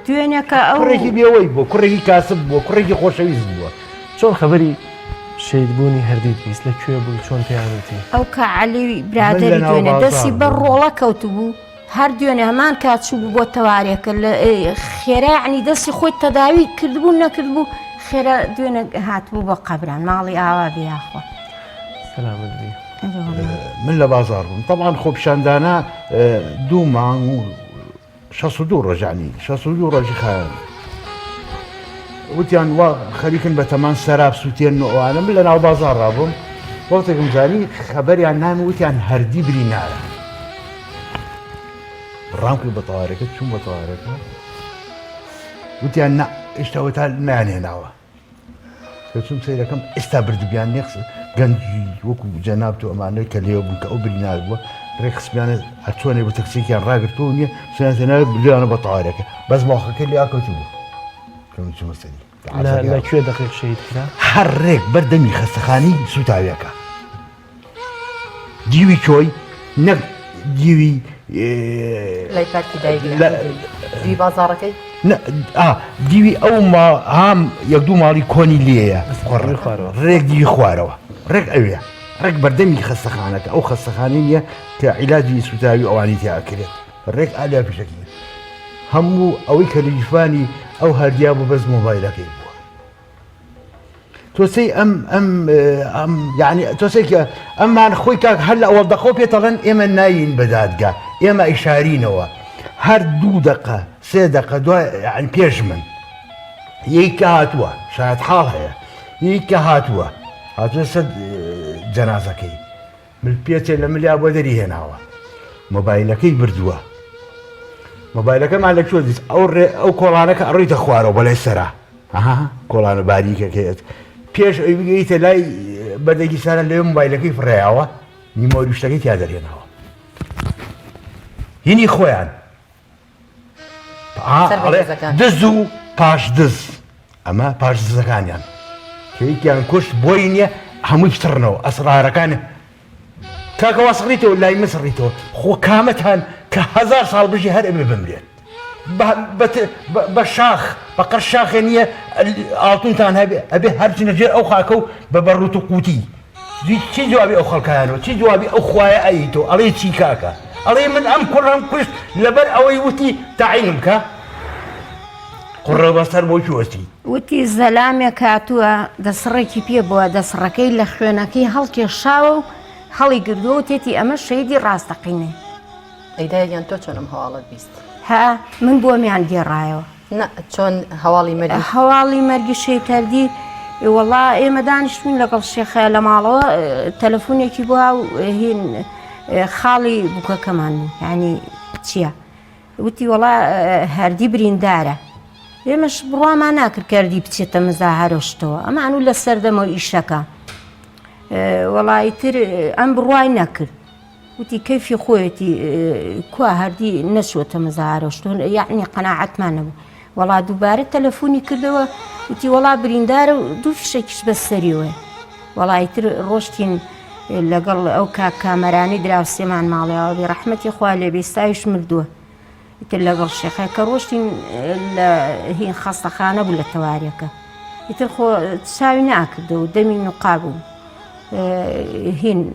دوێنێکە ئەو کوڕێکی بێوەی بوو کوڕێکی کاسب بووە کوڕێکی خۆشەویست بووە چۆن خەبەری شەیدبوونی هەردیت بیست لەکوێ بوو چۆن پێیانوتی ئەو کە عەلی برادەری دوێنێ دەستی بە ڕۆڵە کەوت بوو هەر دوێنێ هەمان کاتچوو بوو بۆ تەوارێکە لە خێرا عنی دەستی خۆی تەداوی کردبوو نەکردبوو خێرا دوێنێ هاتبوو بە قەبران ماڵی ئاوا بێیاخوا من لە بازار بووم طبعاً خۆپشاندانە دوو مانگ و 62 ڕۆژانی 62 ڕۆژی خایەن وتیان وا خەریکن بە تەمان سەراب سووتێن ئەوانە من لە ناو بازار ڕابووم وەختێکم زانی خەبەریان نامی وتیان هەردی برینارە ڕام کرد بە تەوارەکە چوون بە تەوارەکە وتیان نا ئێشتاوە تا نانێناوە کە چوم سەیرەکەم ئێستا بردبیان نێخس گەنجی وەکو جەناب تۆ ئەمانەی کە لێوە بوون کە ئەو برینار بووە ڕێخسپیانە هەرچۆنێ بە تەکسێکیان ڕاگرتووە نییە سوێنە بلیانە بە تەوارەکە بەس ماخەکە لێ ئاکەوتی بوو کەم چومە سەری لەکوێ دقیق شەید کرا هەر ڕێک بەردەمی خەستەخانی سوتاویەکە دیوی کۆی نەک دیوی لای پارکی دیوی بازاڕەکەی دیوی ئەو هام یەک دوو ماڵی کۆنی لێیە ڕێک دیوی خوارەوە ڕێک ئەوێ ڕێک بەردەمی خەستەخانەکە ئەو خەستەخانی نییە کە عیلاجی سوتاوی ئەوانی تیاکرێت ڕێک ئالیا پیشەکە هەموو ئەوەی کە لە جیفانی ئەو هەردیا بوو بەس مۆبایلەکەی بووە تۆسی ئەم یعنی تۆسی کە ئەممان خۆی کاک هەر لە ئەوە دەخۆ پێتەڵێن ئێمە ناین بەدادگا ئێمە ئیشارینەوە هەر 2 دقە 3 دقە دوای یعنی پێش من یەکە هاتووە شاید حاڵ هەیە یەکە هاتووە سەد جەنازەکەی پێچێت لە ملیا بۆ دەری هێناوە مۆبایلەکەی بردووە مۆبایلەکەمان لەکوێ دیست ئەو کۆڵانەکە ئەڕیتە خوارەوە بەلای سەرا کۆڵانە باریکەکەیت پێش ئەوی بگەیتە لای بەردەگی سارە لەوێ مۆبایلەکەی فڕێیاوە نیمۆری شتەکەی تیا دەرێنەوە هینی خۆیان دز و پاش دز ئەمە پاش دزەکانیان کەیکیان کوشت بۆی نییە هەمووی تڕنەوە ئەسرارەکان کاکەوا سڕیتەوە لای مسڕیتەوە خۆ کامەتان کە 1000 ساڵ بژی هەر ئەمێ بمرێت بە شاخ بە قەر شاخێ نییە ئاڵتونتان ئەبێ هەرچینە جێر ئەو خاکە و بە بەڕوت و قوتی چی جوابی ئەو خەڵکایانەوە چی جوابی ئەو خوایە ئەیتەوە ئەڵێ چی کاکە ئەڵێ من ئەم کوڕم کوشت لەبەر ئەوەی وتی تاعینم کە قڕە بەسەر بۆ چوەستی وتی زەلامێک هاتووە دەسڕێکی پێ بووە دەسڕەکەی لە خوێنەکەی هەڵکێشاوە و هەڵی گردووە و تێتی ئەمە شەیدی ڕاستەقینێ ئەیدایان تۆ چۆنم هەواڵت بیست ها من بۆمیان گێڕایەوە چۆن هەواڵی مەرگی هەواڵی مەرگی شەیتەردی وەڵا ئێمە دانیشتین لەگەڵ شێخە لە ماڵەوە تەلەفۆنێکی بووە و هین خاڵی بووکەکەمان ینی چییە وتی وەڵا هەردی بریندارە ئێمەش بڕوامان ناکرد کردی بچێتە مزاهرۆشتەوە ئەمان و لە سەردەمەوە ئیشەکە وەڵایتر ئەم بڕوای نەکرد وتی کەفی خۆیەتی کوا هەردی نەچوەتە مزاهرۆشتۆ یعنی قەناعەتمان نەبوو وەڵا دووبارە تەلەفۆنی کردەوە وتی وەڵا بریندارە و 2 فیشێکیش بەسەریوە وەڵایتر ڕۆشتین لەگەڵ ئەو کامەرانی دراوسێمان ماڵیەوە بێ ڕەحمەتی خوا لێ بێستایش مردووە ئیتر لەگەڵ شێخە کە ڕۆشتین لە هین خەستەخانە بوو لە تەواریەکە ئیتر خۆ چاوی ناکردەوە و دەمی نوقا بوو هین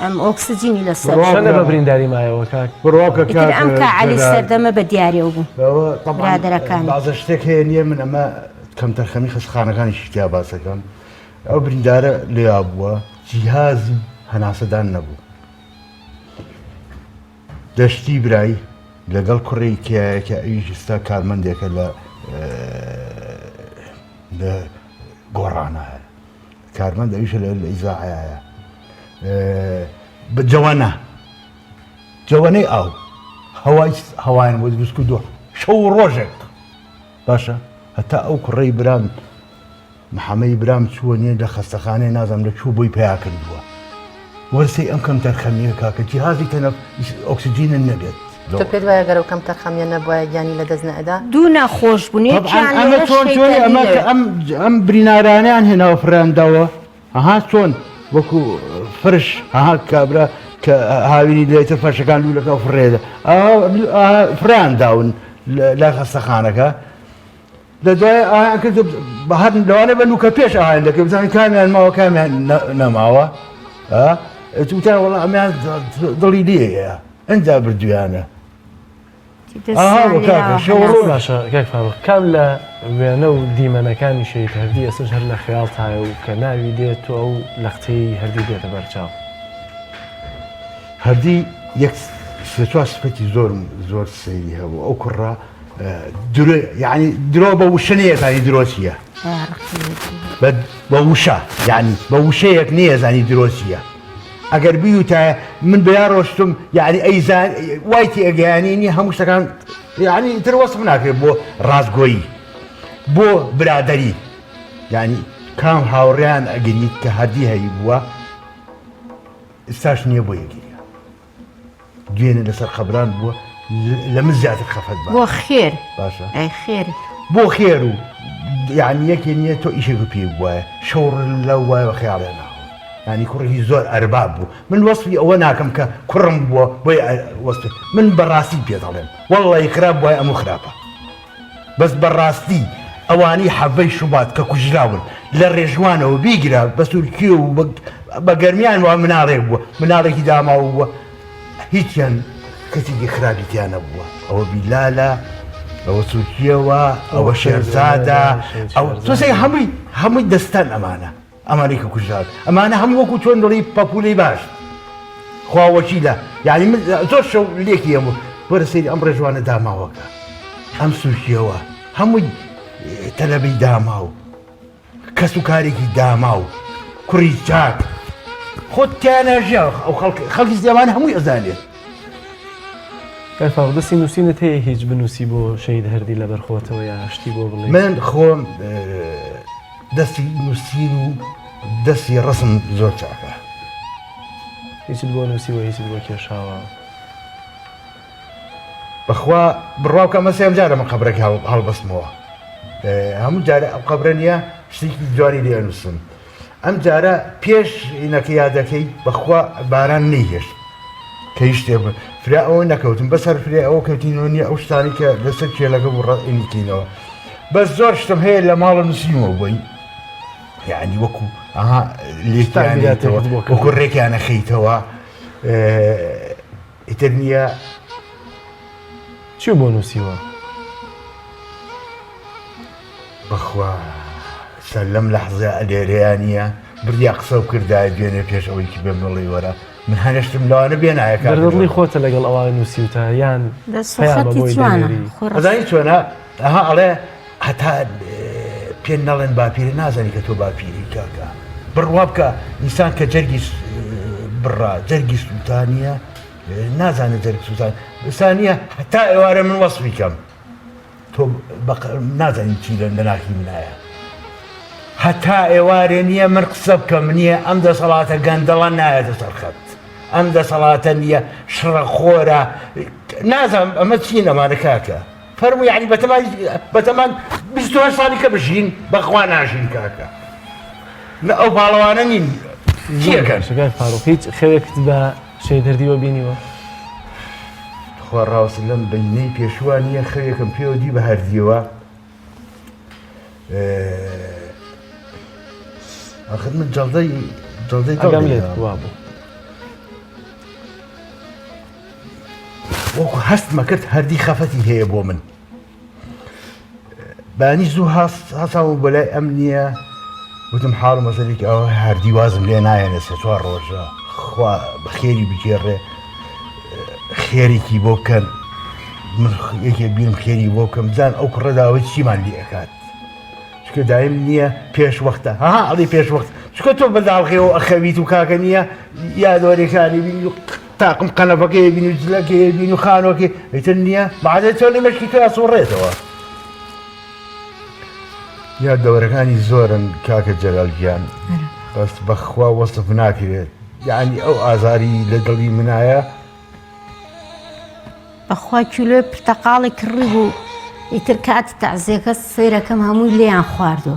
ئەم ئۆکسجینی لەسەر بە برینداری مایەوە کاک ئیتر ئەم کە عەلی سەردەمە بە دیارێەوە بوو برادەرەکانی بازە شتێک هەیە نییە من ئەمە کەمتەرخەمی خەستخانەکانی شتیا باسەکەم ئەو بریندارە لێیا بووە جیهازی هەناسەدان نەبوو دەشتی برایی لەگەڵ کوڕی کە ئەویستا کارمەندێکە لە گۆڕانە هەیە کارمەند ئەویشە لە ئیزاعەیە بە جەوەنەی ئاو هەوایان بۆ دروست کردووە شەو ڕۆژێک باشە هەتا ئەو کوڕەی برام محەمەی برام چووە نیە لە خەستەخانەی نازانم لە چوو بۆی پیا کردووە وەرسی ئەم کەم تەرخەمیە کاکە جیهازی تەنە ئۆکسجینە نەبێت تۆ پێت وایە گەرە و کەم تەرخەمیە نەبووە گیانی لە دەست نەئەدا دوو نەخۆش بوونی ئەم برینارانیان هێناوە فرانداوە ئەها چۆن وەکو فرش ئەها کابرا کە هاوینی لێتە فەرشەکان لوولەکە فڕێدە فران داون لە خەستەخانەکە لە دوای ئاهیان کرد بە هەر لەوانە بە نوکە پێش ئاهیان دەکەی بزانین کامیان ماوە کامیان نەماوە توتیان وەڵام ئەمیان دڵی لێیە ئەنجا بردویانە کام لە وێنە و دیمەنەکانی شەیت هەردی ئەسش هەر لە خەیاڵ تایە و کە ناوی دێت و ئەو لە قسەی هەردی دێتە بەرچاو هەردی یەک سپەتی زۆر سەیری هەبوو ئەو کوڕە یعنی درۆ بە وشەیەک زانی درۆچیە بە وشە یعنی بە وشەیەک نییە زانی درۆچیە ئەگەر بیوتە من بیا ڕۆشتم یعنی ئەیزان وایتی ئەگەیانینی هەموو شتەکان یعنی تر وەسف ناکرێت بۆ ڕاستگۆیی بۆ برادەری یعنی کام هاوڕێیان ئەگەریت کە هەردی هەیە بووە ئێستاش نییە بۆ یەگیریە دوێنێ لەسەر خەبران بووە لە من زیاتر خەفەت بۆ خێر باشە ئەی خێر بۆ خێر و یعنی یەکێ نییە تۆ ئیشێک پێ وایە شەوڕ لەو وایە بە خەیاڵێنەوە ینی کوڕی زۆر ئەرباب بوو من وەسفی ئەوە ناکەم کە کوڕم بووە بۆی وەسف من بەڕاستی پێ دەڵێم وەڵڵی خراپ وایە ئەموو خراپە بەس بەڕاستی ئەوانی حەبەی شوبات کە کوژراون لە ڕێژوانەوە بیگرە بە سوورکی و بە گەرمیان وە مناڵێک بووە مناڵێکی داماوە بووە هیچیان کەسێکی خراپیتیانە بووە ئەوە بیلالە ئەوە سوورکیەوە ئەوە شێرزادە ئەو تۆسی هەمووی دەستان ئەمانەی کە کوژات ئەمانە هەموو وەکو چۆن دڵی پەپولەی باش خواوەکیلە یعنی من زۆر شەو لێکی هەموو وەرە سەیری ئەم ڕێژوانە داماوەکە ئەم سوورکیەوە هەمووی تەلەبەی داما و کەس و کارێکی داما و کوڕی چاک خۆت تیانەژیا ئەو خەڵکی زیێوان هەمووی ئەزانێت دەستی نووسینت هەیە هیچ بنووسی بۆ شەید هەردی لە بەرخۆتەوە یا شتی بۆ بڵێ من خۆم دەستی نووسین و دەستی ڕسم زۆر چاکە هیچت بۆ نووسیوە هیچت بۆ کێشاوە بەخوا بڕاوکە مەسێم جارە من قەبرێکی هەڵبەستمەوە هەموو جارە ئەو قەبرە نییە شتێکی جوانی لێ نووسم ئەم جارە پێش ئینەکە یادەکەی بەخوا باران نەیهێشت کە هیچ شتێ فرا ئەوە نەکەوتم بەسەر فرێ ئەوە کەوتینەوە نیە ئەو شتانی کە لەسەر کێلەکە ڕئینیکەینەوە بەس زۆر شتم هەیە لە ماڵە نووسیمەوە بووی یعنی وەکو ئەها لێتانێتەوە وەکو ڕێکیانە خەیتەوە ئیتر نییە چی بۆ نووسیوە بەخوا سەر لەم لەحزە ئەلێرەیانە بردیا قسە و کردای بێنێ پێش ئەوەیکی بێم دڵی وەرە من هەنێشتم لەوانە بێنایەکە دڵی خۆتە لەگەڵ ئەوان نووسیوتە یان ئەزانی چۆنە ئەها ئەڵێ هەتا پێ نەڵێن باپیرە نازانی کە تۆ باپیری کاکە بڕوا بکە ئینسان کە جەرگی بڕا جەرگی سووتانیە نازانێت جەرگ سووتان ئسانیە هەتا ئێوارە من وەسفی کەم تۆ نازانین چی لە ناکی منایە هەتا ئێوارێ نییە من قسە بکەم نییە ئەم دەسەڵاتە گەندەڵە نایەتە سەرخەت ئەم دەسەڵاتە نییە شڕەخۆرە نازانم ئەمە چی نەمانە کاکە فەرمووی یعنی بەتەمان 28 ساڵی کە بژین بەخوا ناژین کاکە ئەو باڵەوانە نین چیەکەن شگای فاڕۆق هیچ خەوێکت بە شەید هەردیوە بینیوە خوا ڕاوست لەم بینەی پێشوان نییە خەوێکم پێوە دی بە هەردیەوە آخر من جەڵدەی ئەگەم لێت وا بوو وەکو هەستمە کرد هەردی خەفەتی هەیە بۆ من بانی زوو هەساوم بەلای ئەم نییە وتم حاڵ مەسەلێکی ئەوە هەردی وازم لێ نایەنە سێ چوار ڕۆژە خوا بە خێری بگێڕێ خێرێکی بۆ بکەن من یەکێ بینم خێری بۆ بکەم بزان ئەو کوڕەداوە چیمان لێ ئەکات چکە دایم نییە پێش وەختە ئەڵی پێش وەخت چکە تۆ بەداڵخێەوە ئەخەویت و کاکە نییە یادوەرێکانی بینی تاقم قەنەفەکەی بینی و جلەکەی بینی و خانۆکەی ئەیتر نییە بەعادەت تۆ لە مەشکی تۆ ئاسوڕێتەوە یادەوەرەکانی زۆرن کاکە جەلالگیان بەست بەخوا وەستف ناکرێت یعنی ئەو ئازاری لە دڵی منایە بەخوا کیلۆی پرتەقاڵی کڕی بوو ئیتر کاتی تەعزیەکە سەیرەکەم هەمووی لێیان خواردوە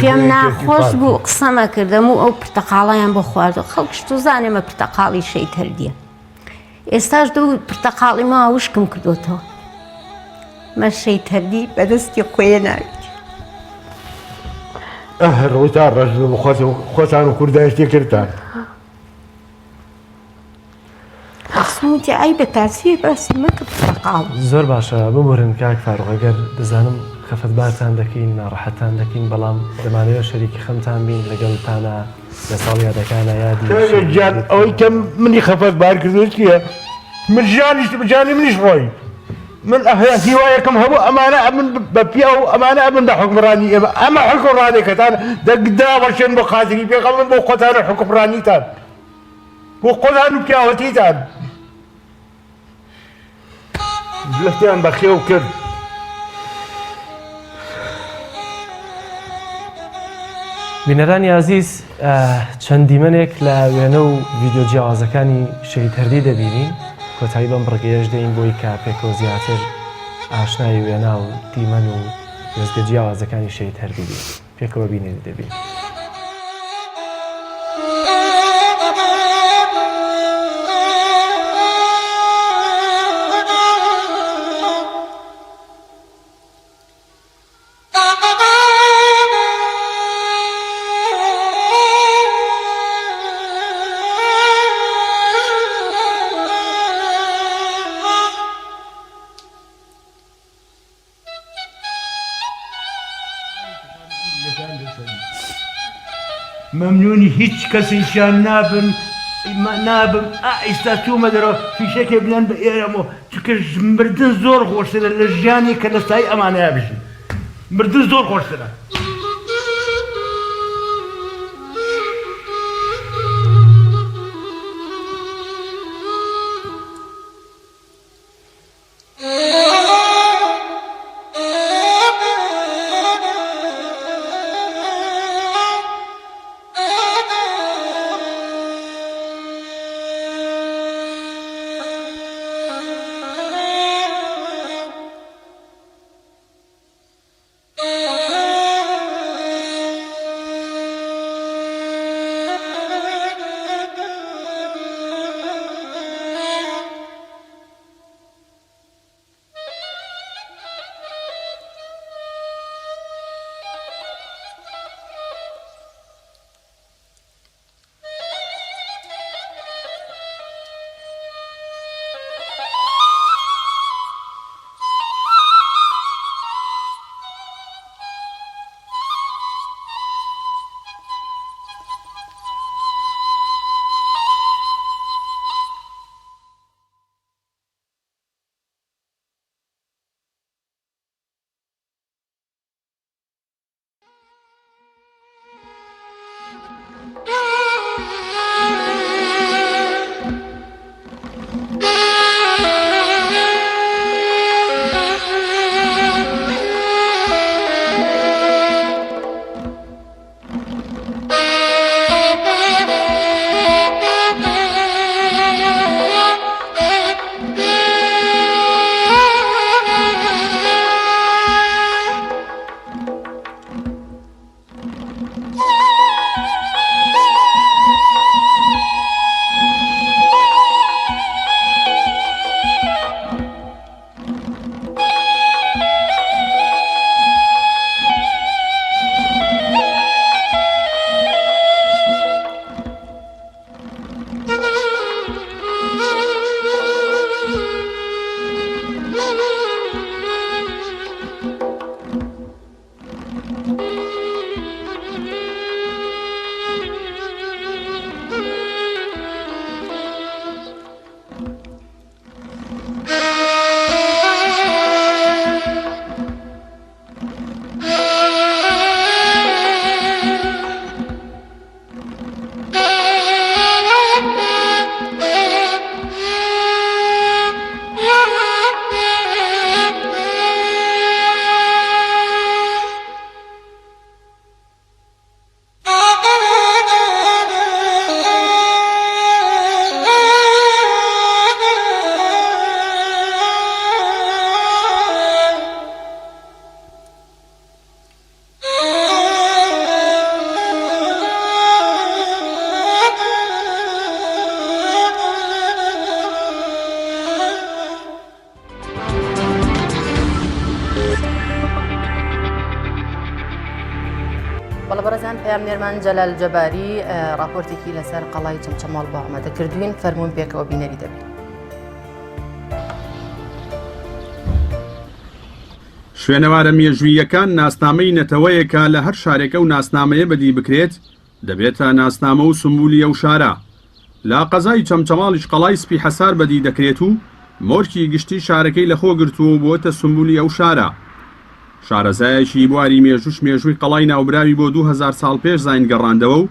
پێم ناخۆش بوو قسەمە کردم و ئەو پرتەقاڵیان بۆ خواردوە خەڵکیش تو زانێمە پرتەقاڵی شەید هەردیە ئێستاش دوو پرتەقاڵی ما وشکم کردوتەوە مە شەید هەردی بەدەستی خۆیە ناوێت ڕۆیتا ڕژ خۆتان و کوردای شتێ کردتان ئەسموتی ئای بە تاسیر باسی مەکە پرتەقاڵ زۆر باشە ببورن کاک فاروق ئەگەر دەزانم خەفەتبارتان دەکەین ناڕەحەتان دەکەین بەڵام دەمانەوێت شەریکی خەمتان بین لەگەڵتانە لە ساڵ یادەکانە یادی ئەوەی کە منی خەفەتبار کردو چییە من ژانی منیش ڕۆی من هیوایەکەم هەبوو ئەمانە ئەمن بە پیا و ئەمانە ئەمن لە حکمڕانی ئێمە ئەمە حکمڕانێکەتان دەگدا بەشێن بۆ خاتری پێغەمبەر بۆ خۆتانە حکمڕانیتان بۆ خۆتان و پیاوەتیتان لەفتیان بەخێو کرد بینەرانی عزیز چەندیمەنێک لە وێنە و ڤیدیۆ جیاوازەکانی شەید هەردی دەبینین کۆتایی بەم بڕگەیەش دەین بۆی کە پێکەوە زیاتر ئاشنایی وێنا و دیمەن و وێزگە جیاوازەکانی شەید هەردی بین پێکەوە بینێت دەبین مەمنونی هیچ کەسیشیان نابن ئێستا چوومە دەرەوە فیشەکێ بلێن بە ئێرەمەوە چونکە مردن زۆر خۆشترە لە ژیانی کە لەستایی ئەمانەیە بژین مردن زۆر خۆشترە. بەڵبەرزان پەیامنێرمان جەلال جەباری راپۆرتێکی لەسەر قەڵای چەمچەماڵ بۆ ئامادەکردوین فەرموون پێکەوە بینەری دەبێت. شوێنەوارە مێژوویەکان ناسنامەی نەتەوەیەکە لە هەر شارێکە و ناسنامەیە بەدی بکرێت دەبێتە ناسنامە و سمبولی ئەو شارە. لا قەزای چەمچەماڵیش قەڵای سپی حەسار بەدی دەکرێت و مۆرکی گشتی شارەکەی لەخۆ گرتووە بۆتە سمبولی ئەو شارە. شارەزایەکی بواری مێژوش مێژووی قەڵای ناوبراوی بۆ 2000 ساڵ پێش زاین گەڕاندەوە و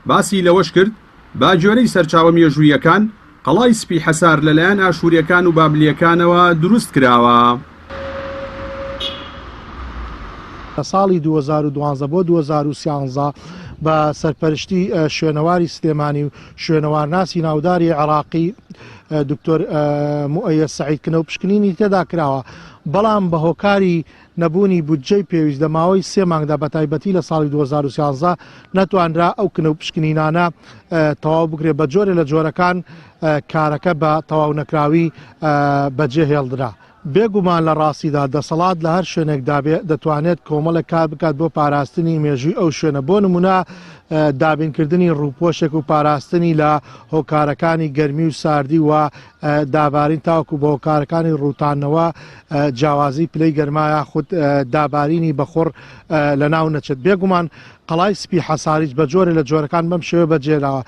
باسی لەوەش کرد با جۆرەی سەرچاوە مێژوویەکان قەڵای سپی حەسار لەلایەن ئاشووریەکان و بابلیەکانەوە دروست کراوە. لە ساڵی 2012 بۆ 2013 بە سەرپەرشتی شوێنەواری سلێمانی و شوێنەوارناسی ناوداری عێراقی دکتۆر موئەیە سەعیدکردنەوە پشکنینی تێدا کراوە، بەڵام بە هۆکاری نەبوونی بودجەی پێویست لە ماوەی 3 مانگدا بە تایبەتی لە ساڵی 2013 نەتوانرا ئەو کنەو پشکنینانە تەواو بکرێت. بە جۆرە لە جۆرەکان کارەکە بە تەواو نەکراوی بەجێ هێڵدرا. بێگومان لە ڕاستیدا دەسەڵات لە هەر شوێنێکدا دەتوانێت کۆمەڵێک کار بکات بۆ پاراستنی مێژووی ئەو شوێنە بۆ نمونە دابینکردنی ڕووپۆشێک و پاراستنی لە هۆکارەکانی گەرمی و ساردی و دابارین تاوکو بە هۆکارەکانی ڕووتانەوە جیاوازی پلەی گەرمایە خود دابارینی بەخۆر لە ناو نەچێت بێگومان قەڵای سپی حەساریج بە جۆرە لە جۆرەکان بەم شێوە بەجێراوە.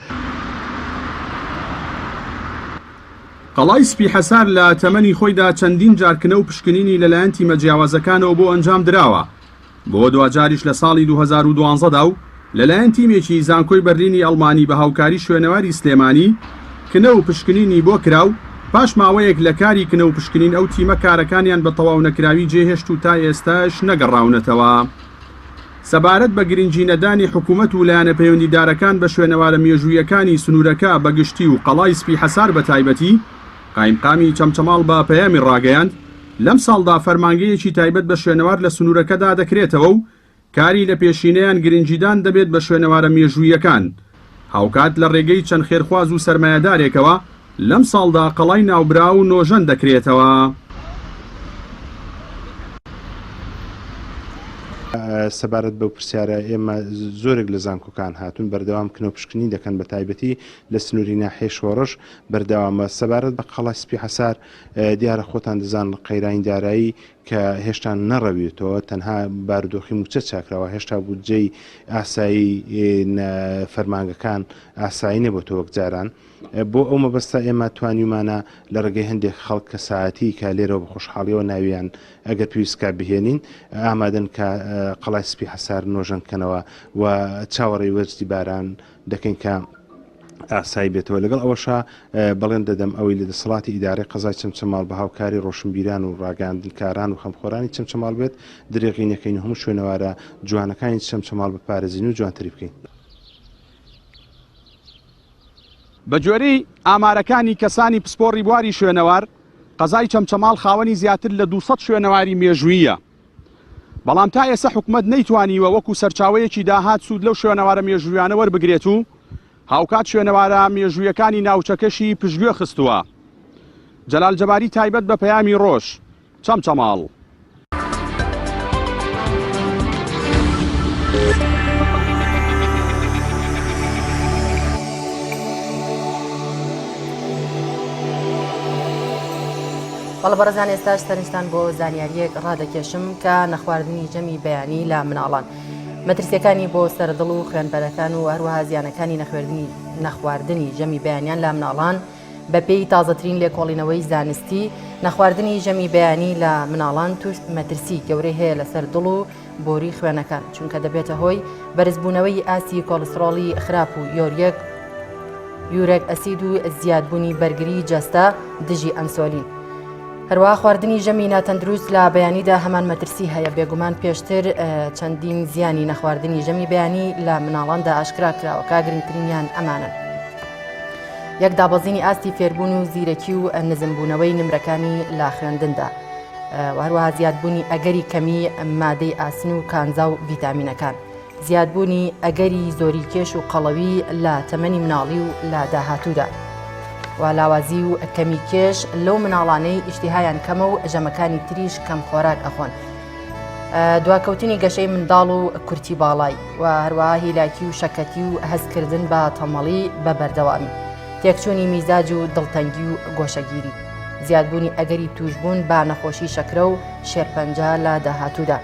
قەڵای سپی حەسار لە تەمەنی خۆیدا چەندین جارکردنە و پشکنینی لەلایەن تیمە جیاوازەکانەوە بۆ ئەنجام درراوە. بۆ دوجاریش لە ساڵی 2012دا و لەلایەن تیمێکی زانکۆی بەرلینی ئەڵمانی بە هاوکاری شوێنەواری سلێمانی کنە و پشکنینی بۆ کراو. پاش ماوەیەک لە کاری کنە و پشکنین ئەو تیمە کارەکانیان بە تەواو نەکراوی جێهێشت و تا ئێستاش نەگەڕاونەتەوە. سەبارەت بە گرنگی نەدانی حکوومەت و لایەنە پەیوەندیدارەکان بە شوێنەوارە مێژوویەکانی سنوورەکە بەگشتی و قەڵای سپی حەسار بە تایبەتی قایمقامی چەمچەماڵ بە پەیامی ڕاگەیاند لەم ساڵدا فەرمانگەیەکی تایبەت بە شوێنەوار لە سنوورەکەدا دەکرێتەوە و کاری لە پێشینەیان گرنگیدان دەبێت بە شوێنەوارە مێژوویەکان. هاوکات لە ڕێگەی چەند خێرخواز و سەرمایەدارێکەوە لەم ساڵدا قەڵای ناوبرا و نۆژەن دەکرێتەوە. سەبارەت بەو پرسیارە ئێمە زۆرێک لە زانکۆکان هاتوون بەردەوام کنۆ پشکنی دەکەن بە تایبەتی لە سنووری ناحیە شۆڕش بەردەوامە. سەبارەت بە قەڵای سپی حەسار دیارە خۆتان دەزان قەیرانی دارایی کە هێشتا نەڕەوێتەوە تەنها بارودۆخی موچە چاکراوە هێشتا بودجەی ئاسایی فەرمانگەکان ئاسایی نەبووتەوە وەک جاران. بۆ ئەو مەبەستە ئێمە توانیمانە لە ڕێگەی هەندێک خەڵک کە ساعتی کە لێرەوە بە خۆشحاڵیەوە ناویان ئەگەر پێویستکە بهێنین ئامادەن کە قەڵای سپی حەسار نۆژەنکەنەوە و چاوەڕێی وەرزی باران دەکەین کە ئاسایی بێتەوە. لەگەڵ ئەوەشا بەڵێن دەدەم ئەوەی لە دەسەڵاتی ئیدارەی قەزای چەمچەماڵ بە هاوکاری ڕۆشنبیران و ڕاگەاندنکاران و خەمخۆرانی چەمچەماڵ بێت درێغینەکەین هەموو شوێنەوارە جوانەکانی چەمچەماڵ بپارێزین و جوانتری بکەین. بە جۆرەی ئامارەکانی کەسانی پسپۆڕی بواری شوێنەوار قەزای چەمچەماڵ خاوەنی زیاتر لە 200 شوێنەواری مێژوویە. بەڵام تا ئێستا حکوومەت نەیتوانیوە وەکو سەرچاوەیەکی داهات سوود لەو شوێنەوارە مێژوویانە وەربگرێت و هاوکات شوێنەوارە مێژوویەکانی ناوچەکەشی پشتگوێ خستووە. جەلال جەباری تایبەت بە پەیامی ڕۆژ چەمچەماڵ. بەڵە بەڕێزان ئێستاش سەرنجتان بۆ زانیاریەک ڕادەکێشم کە نەخواردنی جەمی بەیانی لە مناڵان مەترسیەکانی بۆ سەردڵ و خوێنبەرەکان و هەروەها زیانەکانی نەخواردنی جەمی بەیانیان لە مناڵان بە پێی تازەترین لێکۆڵینەوەی زانستی نەخواردنی جەمی بەیانی لە مناڵان توش مەترسی گەورەی هەیە لەسەر دڵ و بۆری خوێنەکان چونکە دەبێتە هۆی بەرزبوونەوەی ئاسی کۆلسترۆڵی خراپ و یورێک ئەسید و زیادبوونی بەرگری جەستە دژی ئەنسۆلین. هەروەها خواردنی ژەمی ناتەندروست لە بەیانیدا هەمان مەترسی هەیە. بێگومان پێشتر چەندین زیانی نەخواردنی ژەمی بەیانی لە مناڵاندا ئاشکرا کراوە کە گرنگترینیان ئەمانن. یەک دابەزینی ئاستی فێربوون و زیرەکی و نزمبوونەوەی نمرەکانی لە خوێندندا و هەروەها زیادبوونی ئەگەری کەمی مادەی ئاسن و کانزا و ڤیتامینەکان زیادبوونی ئەگەری زۆری کێش و قەڵەوی لە تەمەنی مناڵی و لە داهاتوودا و لاوازی و کەمی کێش لەو مناڵانەی ئیشتیهایان کەمە و ژەمەکانی تریش کەم خۆراک ئەخۆن. دواکەوتنی گەشەی منداڵ و کورتی باڵای و هەروەها هیلاکی و شەکەتی و هەزکردن بە تەمەڵی بە بەردەوامی تێکچوونی میزاج و دڵتەنگی و گۆشەگیری زیادبوونی ئەگەری توشبوون با نەخۆشی شەکرە و شێرپەنجە لە داهاتوودا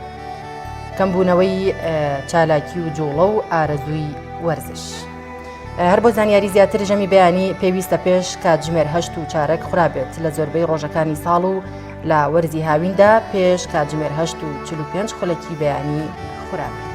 کەمبوونەوەی چالاکی و جوڵە و ئارەزووی وەرزش. هەر بۆ زانیاری زیاتر ژەمی بەیانی پێویستە پێش کاتژمێر 8 و چارەک خورابێت لە زۆربەی ڕۆژەکانی ساڵ و لە وەرزی هاویندا پێش کاتژمێر 8 و 45 خولەکی بەیانی خورابێت.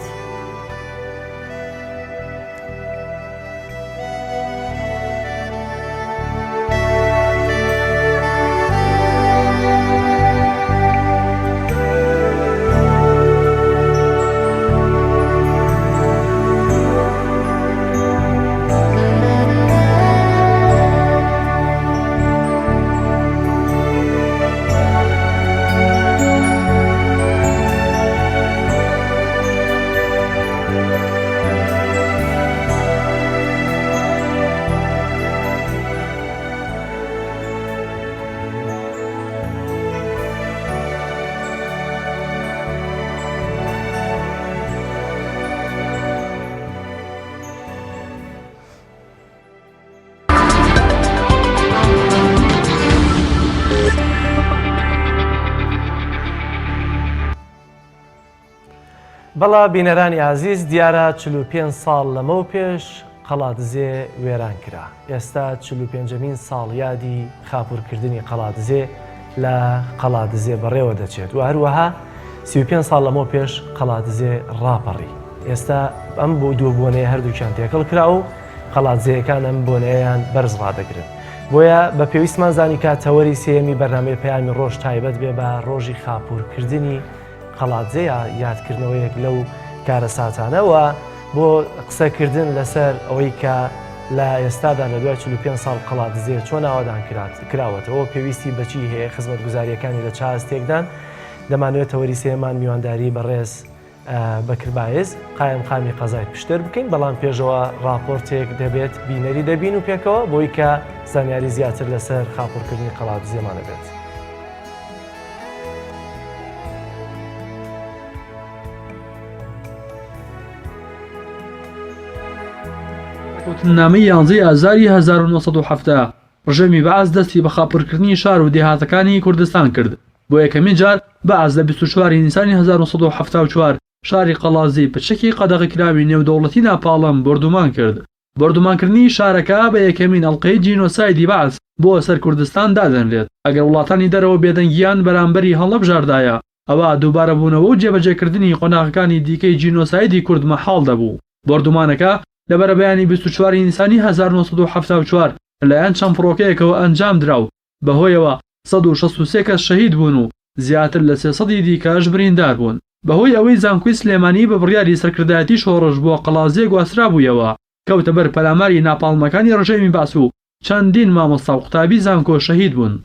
بەڵا بینەرانی عزیز دیارە 45 ساڵ لەمە و پێش قەڵاتدزێ وێران کرا. ئێستا 45مین ساڵ یادی خاپورکردنی قەڵاتدزێ لە قەڵاتدزێ بەڕێوە دەچێت و هەروەها 35 ساڵ لەمە پێش قەڵاتدزێ ڕاپەڕی. ئێستا ئەم بۆ دوو بۆنەیە هەردووکیان تێکەڵ کرا و قەڵاتدزەیەکان ئەم بۆنەیەیان بەرز ڕادەگرن. بۆیە بە پێویستمان زانی کاتەوەری سێمی بەرنامەی پەیامی ڕۆژ تایبەت بێ بە ڕۆژی خاپورکردنی قەڵاتدزەیە یادکردنەوەیەک لەو کارە ساتانەوە بۆ قسەکردن لەسەر ئەوەی کە لە ئێستادا لە دوای 45 ساڵ قەڵاتدزێ چۆن ئاوادان کراوەتەوە پێویستی بەچی هەیە خزمەتگوزاریەکانی لە چاستێکدان دەمانوێت تەوەری سێمان میوانداری بەڕێز بەکربایز قایمقامی قەزای پشتر بکەین بەڵام پێشەوە راپۆرتێک دەبێت بینەری دەبین و پێکەوە بۆی کە زانیاری زیاتر لەسەر خاپورکردنی قەڵاتدزێمانە بێت. نامەی 11 ئازاری 1970 ڕژێمی بەعاز دەستی بە خاپورکردنی شار و دێهاتەکانی کوردستان کرد. بۆ یەکەمین جار بەعاز لە 24 نیسانی 1974 شاری قەڵازی پچەکی قەدەغیکراوی نێودەوڵەتی ناپاڵەم بردومان کرد. بردومانکردنی شارەکە بە یەکەمین ئەڵقەی جینۆسایدی بەعاز بۆ سەر کوردستان دادەنرێت. ئەگەر وڵاتانی دەرەوە بێدەنگیان بەرامبەری هەڵەبژاردایە ئەوە دووبارەبوونەوە و جێبەجێکردنی قۆناغەکانی دیکەی جینۆسایدی کورد مەحاڵ دەبوو. بردومانەکە لە بەرەبەیانی 24 نیسانی 1974 لەلایەن چەند فڕۆکەیەکەوە ئەنجام دراو. بەهۆیەوە 163 کەس شەهید بوون و زیاتر لە 300 دیکەش بریندار بوون. بەهۆی ئەوەی زانکۆی سلێمانی بە بڕیاری سەرکردایەتی شۆڕش بۆ قەڵازێ گواسترا بوویەوە کەوتە بەر پەلاماری ناپاڵمەکانی ڕژێمی باس و چەندین مامۆستا و قوتابی زانکۆ شەهید بوون.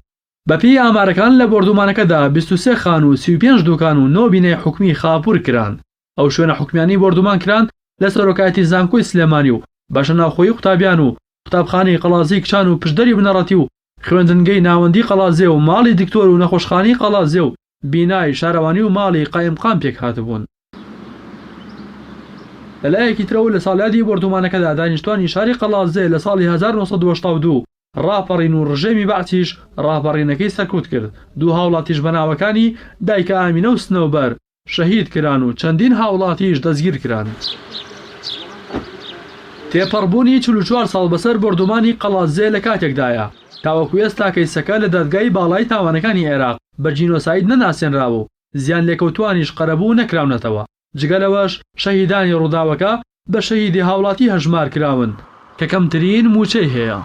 بەپێی ئامارەکان لە بردومانەکەدا 23 خان و 35 دوکان و 9 بینەی حکومی خاپور کران. ئەو شوێنە حکومیانی بردومان کران لە سەرۆکایەتی زانکۆی سلێمانی و باشە ناوخۆیی قوتابیان و قوتابخانەی قەڵازی کچان و پشدەری بنەڕەتی و خوێندنگەی ناوەندی قەڵازێ و ماڵی دکتۆر و نەخۆشخانەی قەڵازێ و بینای شارەوانی و ماڵی قایمقام پێک هاتبوون. لەلایەکی ترەوە لە ساڵیادی بردومانەکەدا دانیشتوانی شاری قەڵازێ لە ساڵی 1972 ڕاپەڕین و ڕژێمی بەعسیش ڕاپەڕینەکەی سەرکوت کرد. دوو هاوڵاتیش بەناوەکانی دایکە ئامینە و سنەوبەر شەهید کران و چەندین هاوڵاتیش دەستگیر کران. تێپەڕبوونی 44 ساڵ بەسەر بردومانی قەڵازێ لە کاتێکدایە تاوەکو ئێستا کەیسەکە لە دادگای باڵای تاوانەکانی عێراق بە جینۆساید نەناسێنراوە و زیان لێکەوتوانیش قەرەبوو نەکراونەتەوە. جگەلەوەش شەهیدانی ڕووداوەکە بە شەهیدی هاوڵاتی هەژمار کراون کە کەمترین موچەی هەیە.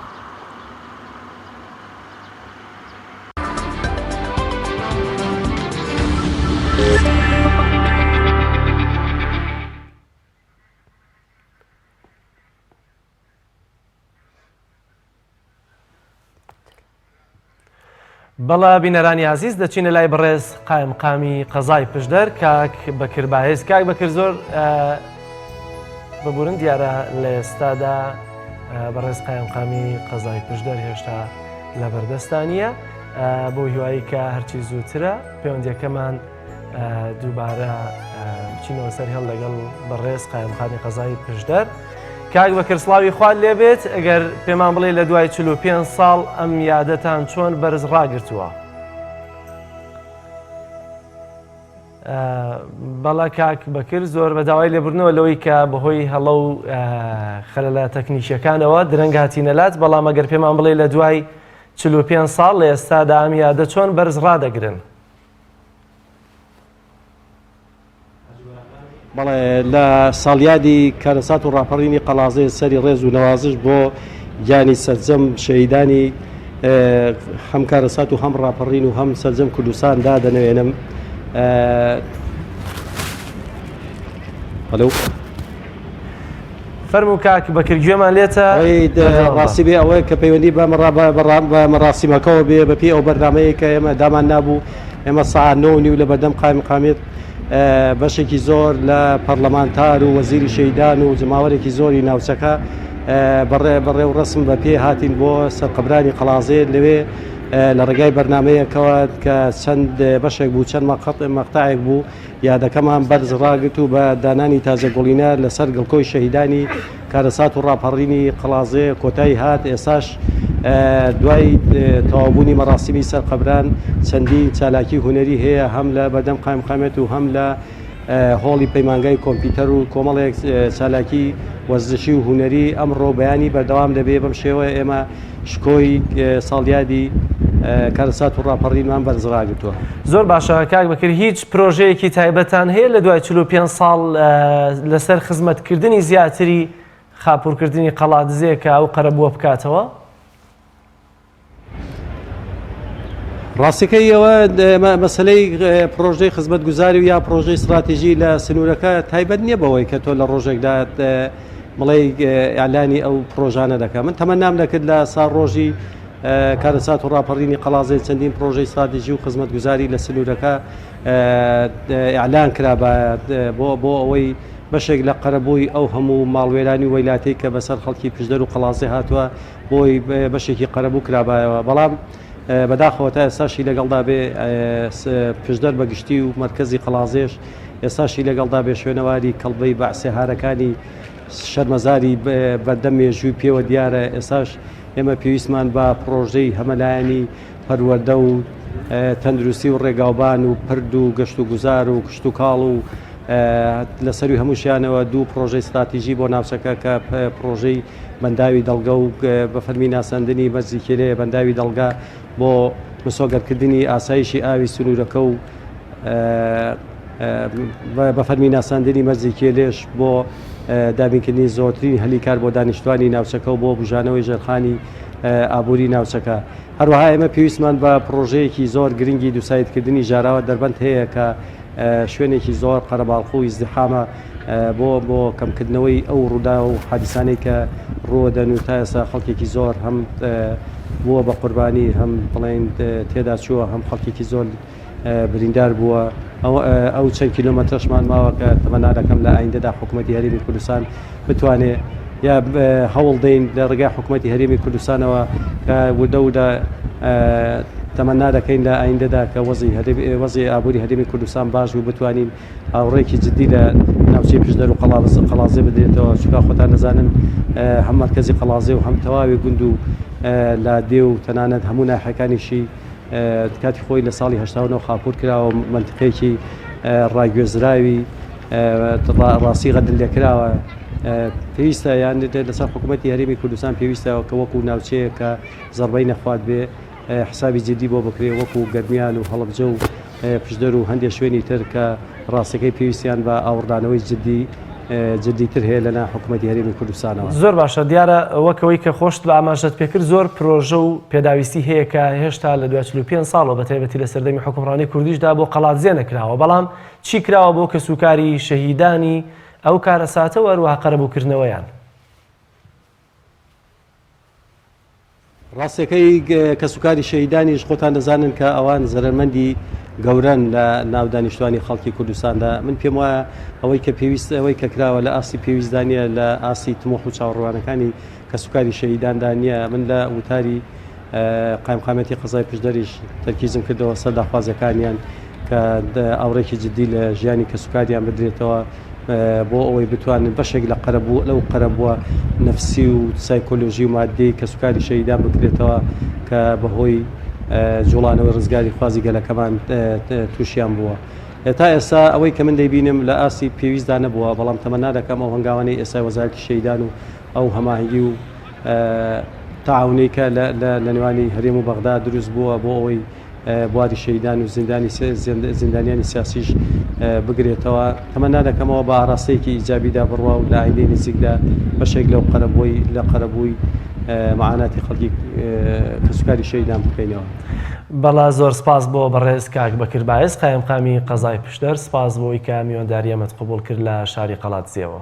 بەڵا بینەرانی عزیز دەچینە لای بەڕێز قایمقامی قەزای پشدەر کاک بەکربایز. کاک بەکر زۆر ببورن دیارە لە ئێستادا بەڕێز قایمقامی قەزای پشدەر هێشتا لە بەردەستانیە بۆ هیوایی کە هەرچی زووترە پەیوەندیەکەمان دووبارە بچینەوە سەر هێڵ لەگەڵ بەڕێز قایمقامی قەزای پشدەر. کاک بەکر سڵاوی خوارد لێبێت ئەگەر پێمان بڵێ لە دوای 45 ساڵ ئەم یادەتان چۆن بەرز ڕاگرتووە. بەڵا کاک بەکر زۆر بە داوای لێبوردنەوە لەوەی کە بەهۆی هەڵە و خەلەلە تەکنیکیەکانەوە درەنگ هاتیینەلات بەڵام ئەگەر پێمان بڵێ لە دوای 45 ساڵ لە ئێستادا ئەم یادە چۆن بەرز ڕادەگرن. بەڵێ لە ساڵیادی کارەسات و ڕاپەڕینی قەڵازەی سەری ڕێز و نەوازش بۆ گیانی سەرجەم شەهیدانی هەم کارەسات و هەم ڕاپەڕین و هەم سەرجەم کوردستان دادەنوێنم. هەلو فەرموو کاک بەکر گوێمان لێتە ڕاستی بێ ئەوەیە کە پەیوەندی بە مەڕاستیمەکەەوە بێ بەپێی ئەو بەرنامەیە کە ئێمە دامان نابوو ئێمە ساعت 9:30 لە بەردەم قایمقامێت بەشێکی زۆر لە پەرلەمانتار و وەزیری شەیدان و جماوەرێکی زۆری ناوچەکە بەڕێ و ڕسم بە پێ هاتین بۆ سەرقەبرانی قەڵازێ لەوێ لە ڕێگای بەرنمەیەکەوە کە چەند بەشێک بوو چەند مەقتەعێک بوو یادەکەمان بەرز ڕاگرت و بە دانانی تازەگۆڵینە لەسەر گڵکۆی شەهیدانی کارەسات و ڕاپەڕینی قەڵازێ کۆتایی هات. ئێساش دوای تەواوبوونی مەڕاستیمی سەرقەبران چەندی چالاکی هونەری هەیە هەم لە بەردەم قایمقامێت و هەم لە هۆڵی پەیمانگای کۆمپیوتەر و کۆمەڵێک چالاکی وەرزشی و هوەری ئەمڕۆ بەیانی بەردەوام دەبێ بەم شێوە ئێمە شکۆی ساڵیادی کارەسات و ڕاپەڕینمان بەرزڕاگرتووە. زۆر باشە کاک بەکرد هیچ پرۆژەیەکی تایبەتان هەیە لە دوای 45 ساڵ لەسەر خزمەتکردنی زیاتری خاپورکردنی قەڵاتزیەکە ئەو قەرەبووە بکاتەوە؟ ڕاستیەکەی ئەوە مەسلەی پرۆژەی خزمەت گوزاری و یا پرۆژەی استراتیژی لە سنوورەکە تایبەت نییە بەوەی کە تۆ لە ڕۆژێکدا بڵێ ئالانی ئەو پرۆژانە دەکەم. من تەمەنام دەکرد لە سا ڕۆژی کارەسات و ڕاپەڕینی قەڵازەی چەندین پرۆژەی استراتیژی و خزمەت گوزاری لە سنوورەکە ئیعلان کرا بۆ ئەوەی بەشێک لە قەرەبووی ئەو هەموو ماڵوێرانی ویلاتەی کە بەسەر خەڵکی پشدەر و قەڵازێ هاتووە بۆی بەشێکی قەرەبوو کرابایەوە. بەڵام بەداخەوە تا ئێستاشی لەگەڵدا بێ پشدەر بەگشتی و مرکزی قەڵازێش ئێستاشی لەگەڵدا بێ شوێنەواری کەڵبەی بەعسێهارەکانی شەرمەزاری بەردەم مێژووی پێوە دیارە. ئێستاش ئێمە پێویستمان بە پرۆژەی هەمەلایەنی پەروەردە و تەندروستی و ڕێگاوبان و پرد و گەشت و گوزار و کشت و کاڵ و لەسەروی هەمووشیانەوە دوو پرۆژەی استراتیژی بۆ ناوچەکە کە پرۆژەی بەنداوی دەڵگە و بە فەرمی ناساندنی مەرجی کێلەیە بەنداوی دەڵگا بۆ مسۆگەرکردنی ئاسایشی ئاوی سنوورەکە و بە فەرمی ناساندنی مەرجی کێلێش بۆ دابینکردنی زۆرترین هەلیکار بۆ دانیشتوانی ناوچەکە و بۆ بژانەوەی ژێرخانی ئابووری ناوچەکە. هەروەها ئێمە پێویستمان بە پرۆژەیەکی زۆر گرنگی دووسایدکردنی ژاراوە دەربەند هەیە کە شوێنێکی زۆر قەرەباڵخۆ و ئیزدحامە بۆ کەمکردنەوەی ئەو ڕوودا و حادیسانەی کە ڕۆدەن و تا ئێستا خەڵکێکی زۆر هەم بووە بە قوربانی هەم بڵێن تێدا چووە هەم خەڵکێکی زۆر بریندار بووە. ئەو چەند کیلۆمەترشمان ماوە کە تەمەنا دەکەم لە ئایندەدا حکوومەتی هەرێمی کوردستان بتوانێت یا هەوڵ دەین لە ڕێگای حکوومەتی هەرێمی کوردستانەوە کە وردەودا تەمەنا دەکەین لە ئایندەدا کە وەزی ئابووری هەرێمی کوردستان باش و بتوانین هاوڕێکی جددی لە ناوچەی پشدەر و قەڵازێ بدرێتەوە. چونکە خۆتان نەزانن هەم مرکزی قەڵازێ و هەم تەواوی گوند و لە دێ و تەنانەت هەموو ناحیەکانیشی کاتی خۆی لە ساڵی 1970 خاپور کراوە منتقەیەکی ڕاگوێزراوی ڕاستی غەدر لێکراوە. پێویستە یان لەسەر حکوومەتی هەرێمی کوردستان پێویستەوە کە وەکو ناوچەیە کە زەربەی نەخوات بێ حسابی جدی بۆ بکرێ وەکو گەرمیان و هەڵبجە و پشدەر و هەندێک شوێنی تر کە ڕاستەکەی پێویستیان بە ئاوردانەوەی جددیتر هەیە لەنا حکوومەتی هەرێمی کوردستانەوە. زۆر باشە دیارە وەکەوەی کە خۆشت بە ئاماژەت پێکرد زۆر پرۆژە و پێداویستی هەیە کە هێشتا لە 25 ساڵەوە بە تایبەتی لە سەردەمی حکومڕانی کوردیشدا بۆ قەڵاتزیە نەکراوە. بەڵام چی کراوە بۆ کەسوکاری شەهیدانی ئەو کارەساتە وەروەها قەرەبووکردنەوەیان؟ ڕاستەکەی کەسوکاری شەهیدانیش خۆتان دەزانن کە ئەوان زەرمەندی گەورن لە ناو دانیشتوانی خەڵکی کوردستاندا. من پێم وایە ئەوەی کە پێویست ئەوەی کە کراوە لە ئاسی پێویستدانە لە ئاسی تمۆح و چاوەڕوانەکانی کەسوکاری شەهیداندا نییە. من لە وتاری قایمقامەتی قەزای پشدەریش تەرکیزم کردەوە سەر داخوازەکانیان کە ئاوڕێکی جددی لە ژیانی کەسوکاریان بدرێتەوە بۆ ئەوەی بتوانن بەشێک لە قەرەبوو لەو قەرەبووە نەفسی و سایکۆلۆژی و مادەی کەسوکاری شەهیدان بکرێتەوە کە بەهۆی جوڵانەوەی ڕزگاری خوازی گەلەکەمان تووشیان بووە. تا ئێستا ئەوەی کە من دەیبینم لە ئاسی پێویستدا نەبووە. بەڵام تەمەنا دەکەم ئەو هەنگاوانەی ئێستا وەزارەتی شەهیدان و ئەو هەماهنگگی و تەعاونەی کە لە نێوانی هەرێم و بەغدا دروست بووە بۆ ئەوەی بواری شەهیدان و زیندانیانی سیاسیش بگرێتەوە. تەمەنا دەکەمەوە بە ئاراستەیەکی ئیجابیدا بڕوا و لە ئایندەی نزیکدا بەشێک لەو قەرەبووی معاناتی خەڵکی کەسوکاری شەهیدان بکەینەوە. بەڵا زۆر سپاس بۆ بەڕێز کاک بەکر باعس قایمقامی قەزای پشدەر. سپاس بۆی کە میوەنداری ئەمەت قبوڵ کرد لە شاری قەڵاتزیەوە.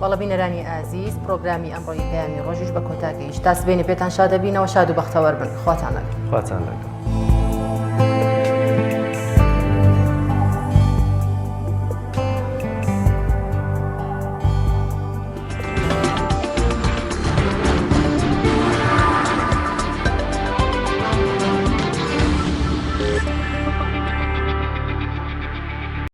بەڵە بینەرانی ئازیز پرۆگرامی ئەمڕۆی پەیامی ڕۆژیش بە کۆتاکەیش تاسبێنێ پێتان شادەبینەوە شاد و بەختەوەر بن. خواتان لەگەڵ.